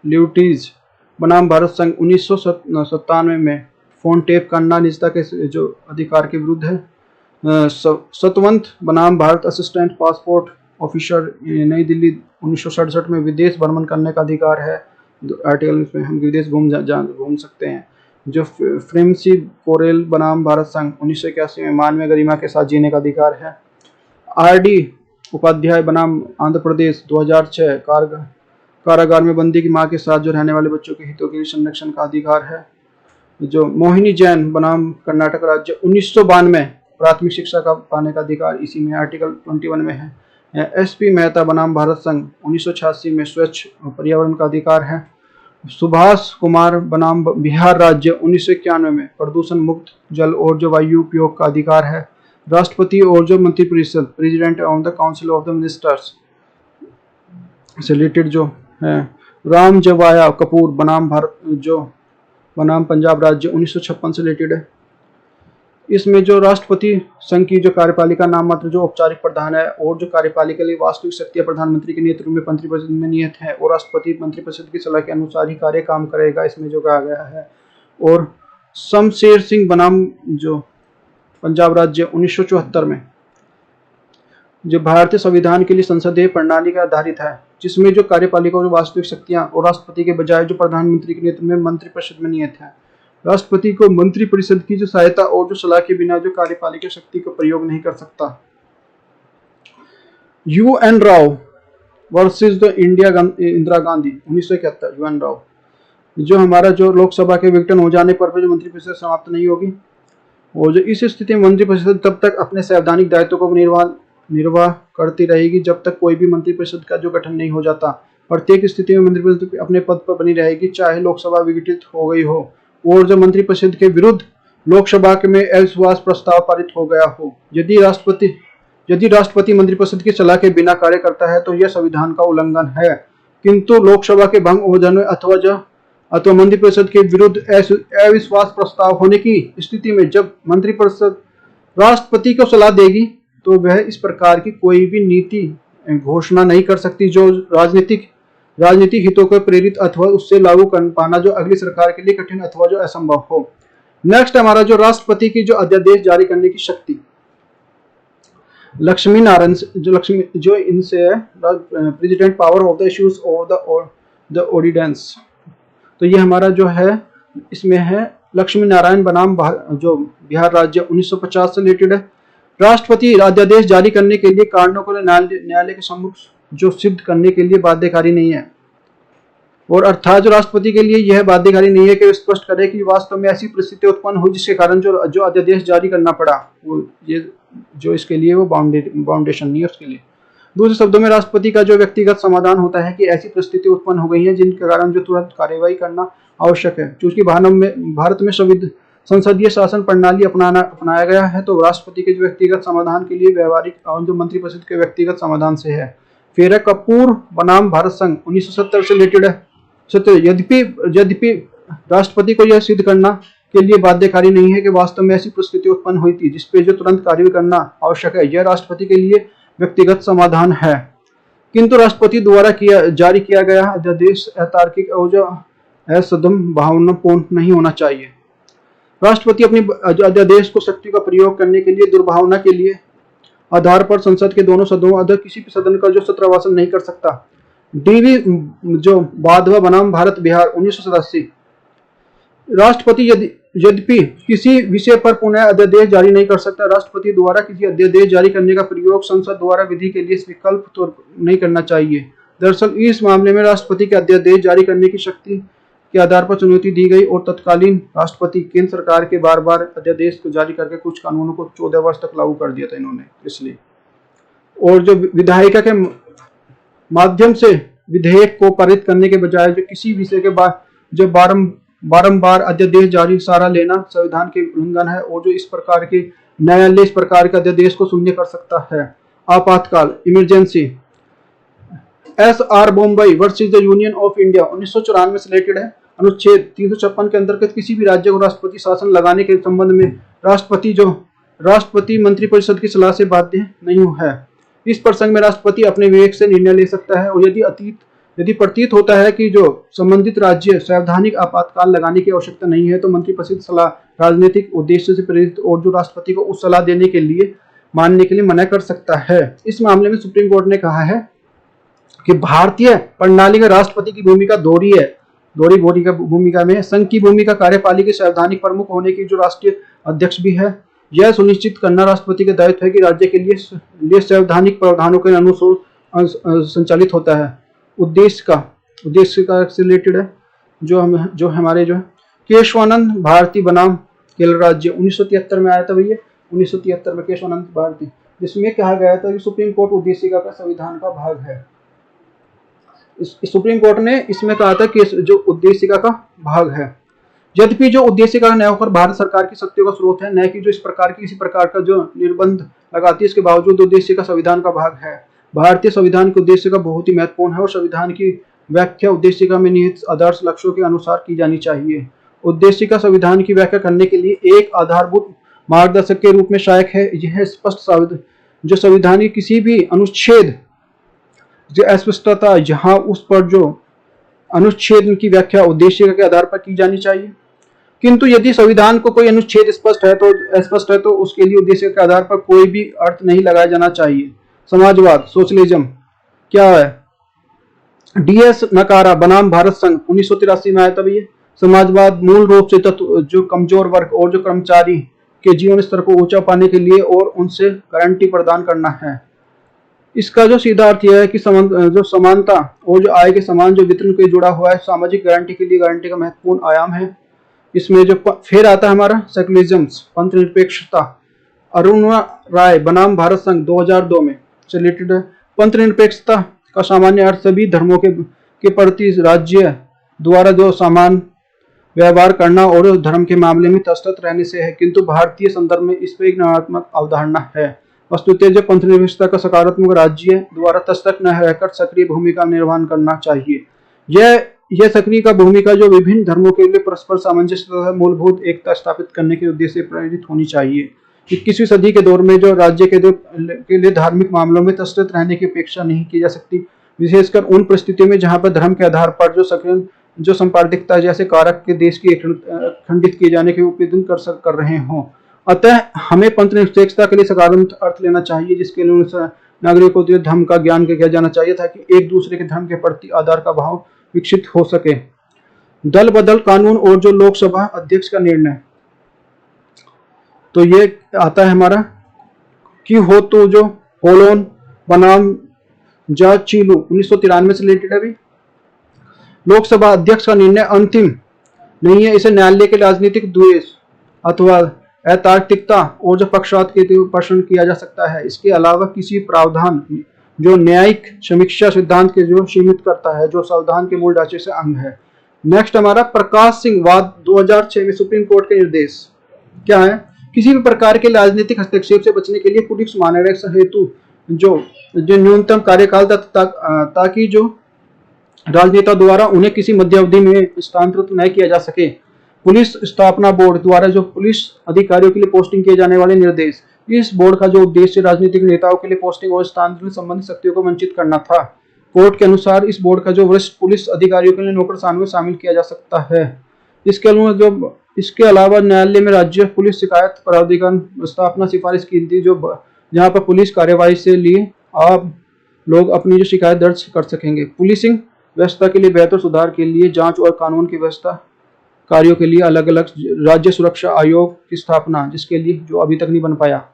liberties बनाम भारत संघ 1997 में फोन टेप करना निजता के जो अधिकार के विरुद्ध है। सतवंत बनाम भारत असिस्टेंट पासपोर्ट ऑफिसर नई दिल्ली 1967 में विदेश भ्रमण करने का अधिकार है। आर्टिकल में हम विदेश घूम सकते हैं। जो फ्रेंसी कोरेल बनाम भारत संघ 1981 में मानवीय गरिमा के साथ जीने का अधिकार है। आरडी उपाध्याय बनाम आंध्र प्रदेश 2006 कारागार में बंदी की मां के साथ जो रहने वाले बच्चों के हितों के लिए संरक्षण का अधिकार है। जो मोहिनी जैन बनाम कर्नाटक राज्य 1992 प्राथमिक शिक्षा का पाने का अधिकार इसी में आर्टिकल 21 में है। एसपी मेहता बनाम भारत संघ 1986 में स्वच्छ पर्यावरण का अधिकार है। सुभाष कुमार बनाम बिहार राज्य 1991 में प्रदूषण मुक्त जल और जो वायु उपयोग का अधिकार है। राष्ट्रपति और जो मंत्रिपरिषद president of the council of the ministers से रिलेटेड जो है। राम जवाया कपूर बनाम भारत जो बनाम पंजाब राज्य 1956 से रिलेटेड है। इसमें जो राष्ट्रपति संघ की जो कार्यपालिका नाम मात्र जो औपचारिक प्रधान है और जो कार्यपालिका के लिए वास्तविक शक्तियां प्रधानमंत्री के नेतृत्व में मंत्रिपरिषद में नियत है और राष्ट्रपति मंत्रिपरिषद की सलाह के अनुसार ही कार्य काम करेगा, इसमें जो कहा गया है। और शमशेर सिंह बनाम जो पंजाब राज्य 1974 में जो भारतीय संविधान के लिए संसदीय प्रणाली का आधारित है, जिसमें जो कार्यपालिका और वास्तविक शक्तियां और राष्ट्रपति के बजाय जो प्रधानमंत्री के नेतृत्व में मंत्रिपरिषद में नियत है। राष्ट्रपति को मंत्रिपरिषद की जो सहायता और जो सलाह के बिना जो कार्यपालिका शक्ति का प्रयोग नहीं कर सकता। UN Rao versus the Indira Gandhi 1971। UN Rao जो हमारा जो लोकसभा के विघटन हो जाने पर भी जो मंत्रिपरिषद समाप्त नहीं होगी और जो इस स्थिति में मंत्रिपरिषद तब तक अपने संवैधानिक दायित्व को निर्वाह करती रहेगी जब तक कोई भी मंत्रिपरिषद का जो गठन नहीं हो जाता। प्रत्येक स्थिति में मंत्रिपरिषद अपने पद पर बनी रहेगी, चाहे लोकसभा विघटित हो गई हो और जो मंत्रिपरिषद के विरुद्ध लोकसभा में अविश्वास प्रस्ताव पारित हो गया हो। यदि राष्ट्रपति मंत्रिपरिषद की सलाह के बिना कार्य करता है तो यह संविधान का उल्लंघन है। किंतु लोकसभा के भंग हो जाने अथवा मंत्रिपरिषद के विरुद्ध अविश्वास प्रस्ताव होने की स्थिति में जब मंत्रिपरिषद राष्ट्रपति को सलाह देगी तो वह इस प्रकार की कोई भी नीति घोषणा नहीं कर सकती जो राजनीतिक हितों को प्रेरित अथवा उससे लागू कर पाना जो अगली सरकार के लिए कठिन अथवा जो असंभव हो। नेक्स्ट हमारा जो राष्ट्रपति की जो अध्यादेश जारी करने की शक्ति। लक्ष्मी नारायण जो इनसे है president power of the issues of the ordinance. तो ये हमारा जो है इसमें है लक्ष्मी नारायण बनाम जो बिहार राज्य 1950 से रिलेटेड है। राष्ट्रपति अध्यादेश जारी करने के लिए कारणों को न्यायालय के सम्मुख जो सिद्ध करने के लिए बाध्यकारी नहीं है और अर्थात जो राष्ट्रपति के लिए यह बाध्यकारी नहीं है कि स्पष्ट करे कि वास्तव में ऐसी परिस्थिति उत्पन्न हो जिसके कारण जो अध्यादेश जारी करना पड़ा, वो ये जो इसके लिए वो बाउंडेशन नहीं है उसके लिए। दूसरे शब्दों में राष्ट्रपति का जो व्यक्तिगत समाधान होता है कि ऐसी परिस्थिति उत्पन्न हो गई है जिनके कारण जो तुरंत कार्यवाही करना आवश्यक है। क्योंकि भारत में संसदीय शासन प्रणाली अपनाया गया है तो राष्ट्रपति के जो व्यक्तिगत समाधान के लिए व्यवहारिक और जो मंत्रिपरिषद के व्यक्तिगत समाधान से है। फिर कपूर बनाम भारत संघ 1970 से रिलेटेड है। यद्यपि राष्ट्रपति को यह सिद्ध करना के लिए बाध्यकारी नहीं है कि वास्तव में ऐसी परिस्थिति उत्पन्न हुई थी जिसपे जो तुरंत कार्रवाई करना आवश्यक है, यह राष्ट्रपति के लिए व्यक्तिगत समाधान है। किंतु राष्ट्रपति द्वारा जारी किया गया अध्यादेश अतार्किक और जो असदम भावनापूर्ण नहीं होना चाहिए। राष्ट्रपति अपनी अध्यादेश को शक्ति का प्रयोग करने के लिए दुर्भावना के लिए आधार पर संसद के दोनों सदनों अदर किसी भी सदन का जो सत्रवासन नहीं कर सकता। डीवी जो वाधवा बनाम भारत बिहार 1987। राष्ट्रपति यद्यपि किसी विषय पर पुनः अध्यादेश जारी नहीं कर सकता, राष्ट्रपति द्वारा किसी अध्यादेश जारी करने का प्रयोग संसद द्वारा विधि के लिए विकल्प तो नहीं करना चाहिए। दरअसल इस मामले में राष्ट्रपति के अध्यादेश जारी करने की शक्ति के आधार पर चुनौती दी गई और तत्कालीन राष्ट्रपति केंद्र सरकार के बार अध्यादेश को जारी करके कुछ कानूनों को 14 वर्ष तक लागू कर दिया था इन्होंने इसलिए। और जो विधायिका के माध्यम से विधेयक को पारित करने के बजाय जो किसी विषय के बाद जो बारंबार अध्यादेश जारी सारा लेना संविधान के उल्लंघन है और जो इस प्रकार के न्यायालय इस प्रकार के अध्यादेश को शून्य कर सकता है। आपातकाल emergency. SR Bommai versus the union of India 1994 से रिलेटेड है। अनुच्छेद 356 के अंतर्गत किसी भी राज्य को राष्ट्रपति शासन लगाने के संबंध में राष्ट्रपति मंत्रिपरिषद की सलाह से बाध्य नहीं है। इस प्रसंग में राष्ट्रपति अपने विवेक से निर्णय ले सकता है और यदि प्रतीत होता है कि जो संबंधित राज्य संवैधानिक आपातकाल लगाने की आवश्यकता नहीं है तो मंत्रिपरिषद सलाह राजनीतिक उद्देश्य से प्रेरित और जो राष्ट्रपति को उस सलाह देने के लिए मानने के लिए मना कर सकता है। इस मामले में सुप्रीम कोर्ट ने कहा है कि भारतीय प्रणाली में राष्ट्रपति की भूमिका दोहरी भूमिका में संघ की भूमिका कार्यपालिका संवैधानिक प्रमुख होने की जो राष्ट्रीय अध्यक्ष भी है। यह सुनिश्चित करना राष्ट्रपति का दायित्व है कि राज्य के लिए संवैधानिक प्रावधानों के अनुसार संचालित होता है। उद्देश्य का रिलेटेड है जो हमारे जो केशवानंद भारती बनाम केरल राज्य 1973 में आया था भैया 1973 में केशवानंद भारती, जिसमें कहा गया था कि सुप्रीम कोर्ट उद्देशिका का संविधान का भाग है। सुप्रीम कोर्ट ने इसमें कहा था कि जो उद्देशिका का भाग है, यद्यपि जो उद्देशिका न होकर भारत सरकार की शक्तियों का स्रोत है, न कि जो इस प्रकार की किसी प्रकार का जो निर्बंध लगाती है, इसके बावजूद उद्देशिका संविधान का भाग है। भारतीय संविधान के उद्देशिका बहुत ही महत्वपूर्ण है और संविधान की व्याख्या उद्देशिका में निहित आदर्श लक्ष्यों के अनुसार की जानी चाहिए। उद्देशिका संविधान की व्याख्या करने के लिए एक आधारभूत मार्गदर्शक के रूप में सहायक है। यह स्पष्ट जो संविधान की किसी भी अनुच्छेद जो अस्पष्टता जहां उस पर जो अनुच्छेद की व्याख्या उद्देशिका के आधार पर की जानी चाहिए, किंतु यदि संविधान को कोई अनुच्छेद स्पष्ट है तो उसके लिए उद्देश्य के आधार पर कोई भी अर्थ नहीं लगाया जाना चाहिए। समाजवाद सोशलिज्म क्या है? डीएस नकारा बनाम भारत संघ 1983 में आया। तब ये समाजवाद मूल रूप से जो कमजोर वर्ग और जो कर्मचारी के जीवन स्तर को ऊंचा पाने के लिए और उनसे गारंटी प्रदान करना है। इसका जो सीधा अर्थ यह है कि जो समानता और जो आय के समान जो वितरण के जुड़ा हुआ है, सामाजिक गारंटी के लिए गारंटी का महत्वपूर्ण आयाम है। इसमें जो फिर आता है हमारा सेकुलरिज्म, पंथ निरपेक्षता, अरुणा राय बनाम भारत संघ 2002 में से रिलेटेड है। पंथ निरपेक्षता का सामान्य अर्थ सभी धर्मों के प्रति राज्य द्वारा जो समान व्यवहार करना और धर्म के मामले में तटस्थ रहने से है, किंतु भारतीय संदर्भ में इस पर एक नकारात्मक अवधारणा है। वस्तुतः जो पंथ निरपेक्षता का सकारात्मक राज्य द्वारा तटस्थ न रहकर सक्रिय भूमिका निर्वहन करना चाहिए। यह सक्रिय का भूमिका जो विभिन्न धर्मों के लिए परस्पर सामंजस्य तथा मूलभूत एकता स्थापित करने के उद्देश्य से प्रेरित होनी चाहिए। 21वीं सदी के दौर में जो राज्य के लिए धार्मिक मामलों में तटस्थ रहने की अपेक्षा नहीं की जा सकती, विशेषकर उन परिस्थितियों में जहां पर धर्म के आधार पर जो सांप्रदायिकता जैसे कारक के देश की खंडित किए जाने के उपयोजन कर रहे हों। अतः हमें पंथ निरपेक्षता के लिए सकारात्मक अर्थ लेना चाहिए, जिसके लिए नागरिकों को धर्म का ज्ञान किया जाना चाहिए ताकि एक दूसरे के धर्म के प्रति आदर का भाव विकसित हो सके। दल बदल कानून और जो लोकसभा अध्यक्ष का निर्णय, तो ये आता है हमारा कि हो तो जो होलोन बनाम जा चीलू 1993 से रिलेटेड है। अभी लोकसभा अध्यक्ष का निर्णय अंतिम नहीं है, इसे न्यायालय के राजनीतिक द्वेष अथवा अतार्किकता और जो पक्षपात के प्रश्न किया जा सकता है। इसके अलावा किसी प्रावधान जो न्यायिक समीक्षा सिद्धांत के जो सीमित करता है, जो संविधान के मूल ढांचे से अंग है। नेक्स्ट हमारा प्रकाश सिंह वाद 2006 में सुप्रीम कोर्ट के निर्देश क्या है? किसी भी प्रकार के राजनीतिक हस्तक्षेप से बचने के लिए पुलिस महानिरीक्षक हेतु जो न्यूनतम कार्यकाल ताकि जो राजनेता द्वारा उन्हें किसी मध्यावधि में स्थानांतरित न किया जा सके। पुलिस स्थापना बोर्ड द्वारा जो पुलिस अधिकारियों के लिए पोस्टिंग किए जाने वाले निर्देश, इस बोर्ड का जो उद्देश्य राजनीतिक नेताओं के लिए पोस्टिंग और स्थानांतरण संबंधित शक्तियों को वंचित करना था। कोर्ट के अनुसार इस बोर्ड का जो वरिष्ठ पुलिस अधिकारियों के लिए नौकरशाहों में शामिल किया जा सकता है। इसके अलावा न्यायालय में राज्य पुलिस शिकायत प्राधिकरण स्थापना सिफारिश की थी, जो जहां पर पुलिस कार्यवाही से लिए आप लोग अपनी जो शिकायत दर्ज कर सकेंगे। पुलिसिंग व्यवस्था के लिए बेहतर सुधार के लिए जांच और कानून की व्यवस्था कार्यों के लिए अलग अलग राज्य सुरक्षा आयोग की स्थापना, जिसके लिए जो अभी तक नहीं बन पाया,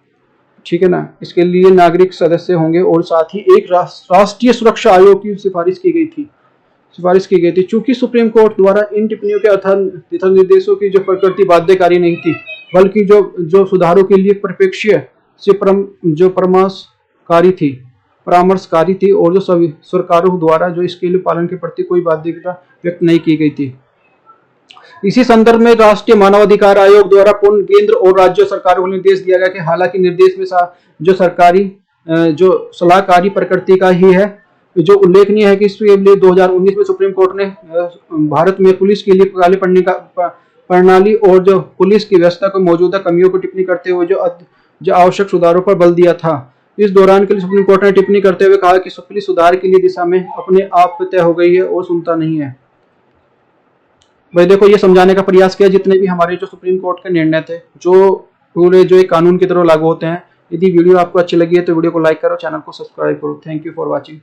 ठीक है ना। इसके लिए नागरिक सदस्य होंगे और साथ ही एक राष्ट्रीय सुरक्षा आयोग की सिफारिश की गई थी। चूंकि सुप्रीम कोर्ट द्वारा इन टिप्पणियों के दिशा निर्देशों की जो प्रकृति बाध्यकारी नहीं थी, बल्कि जो सुधारों के लिए परिप्रेक्ष्य से परामर्शकारी थी और जो सभी सरकारों द्वारा जो इसके लिए पालन के प्रति कोई बाध्यता व्यक्त नहीं की गई थी। इसी संदर्भ में राष्ट्रीय मानवाधिकार आयोग द्वारा पूर्ण केंद्र और राज्य सरकारों को निर्देश दिया गया कि हालांकि निर्देश में जो सरकारी जो सलाहकारी प्रकृति का ही है, जो उल्लेखनीय है कि इसके लिए 2019 में सुप्रीम कोर्ट ने भारत में पुलिस के लिए काले पन्ने का प्रणाली और जो पुलिस की व्यवस्था को मौजूदा कमियों को टिप्पणी करते हुए जो आवश्यक सुधारों पर बल दिया था। इस दौरान के लिए सुप्रीम कोर्ट ने टिप्पणी करते हुए कहा कि पुलिस सुधार के लिए दिशा में अपने आप तय हो गई है और सुनता नहीं है। भाई देखो, ये समझाने का प्रयास किया जितने भी हमारे जो सुप्रीम कोर्ट के निर्णय थे, जो पूरे जो एक कानून की तरह लागू होते हैं। यदि वीडियो आपको अच्छी लगी है तो वीडियो को लाइक करो, चैनल को सब्सक्राइब करो। Thank you for watching.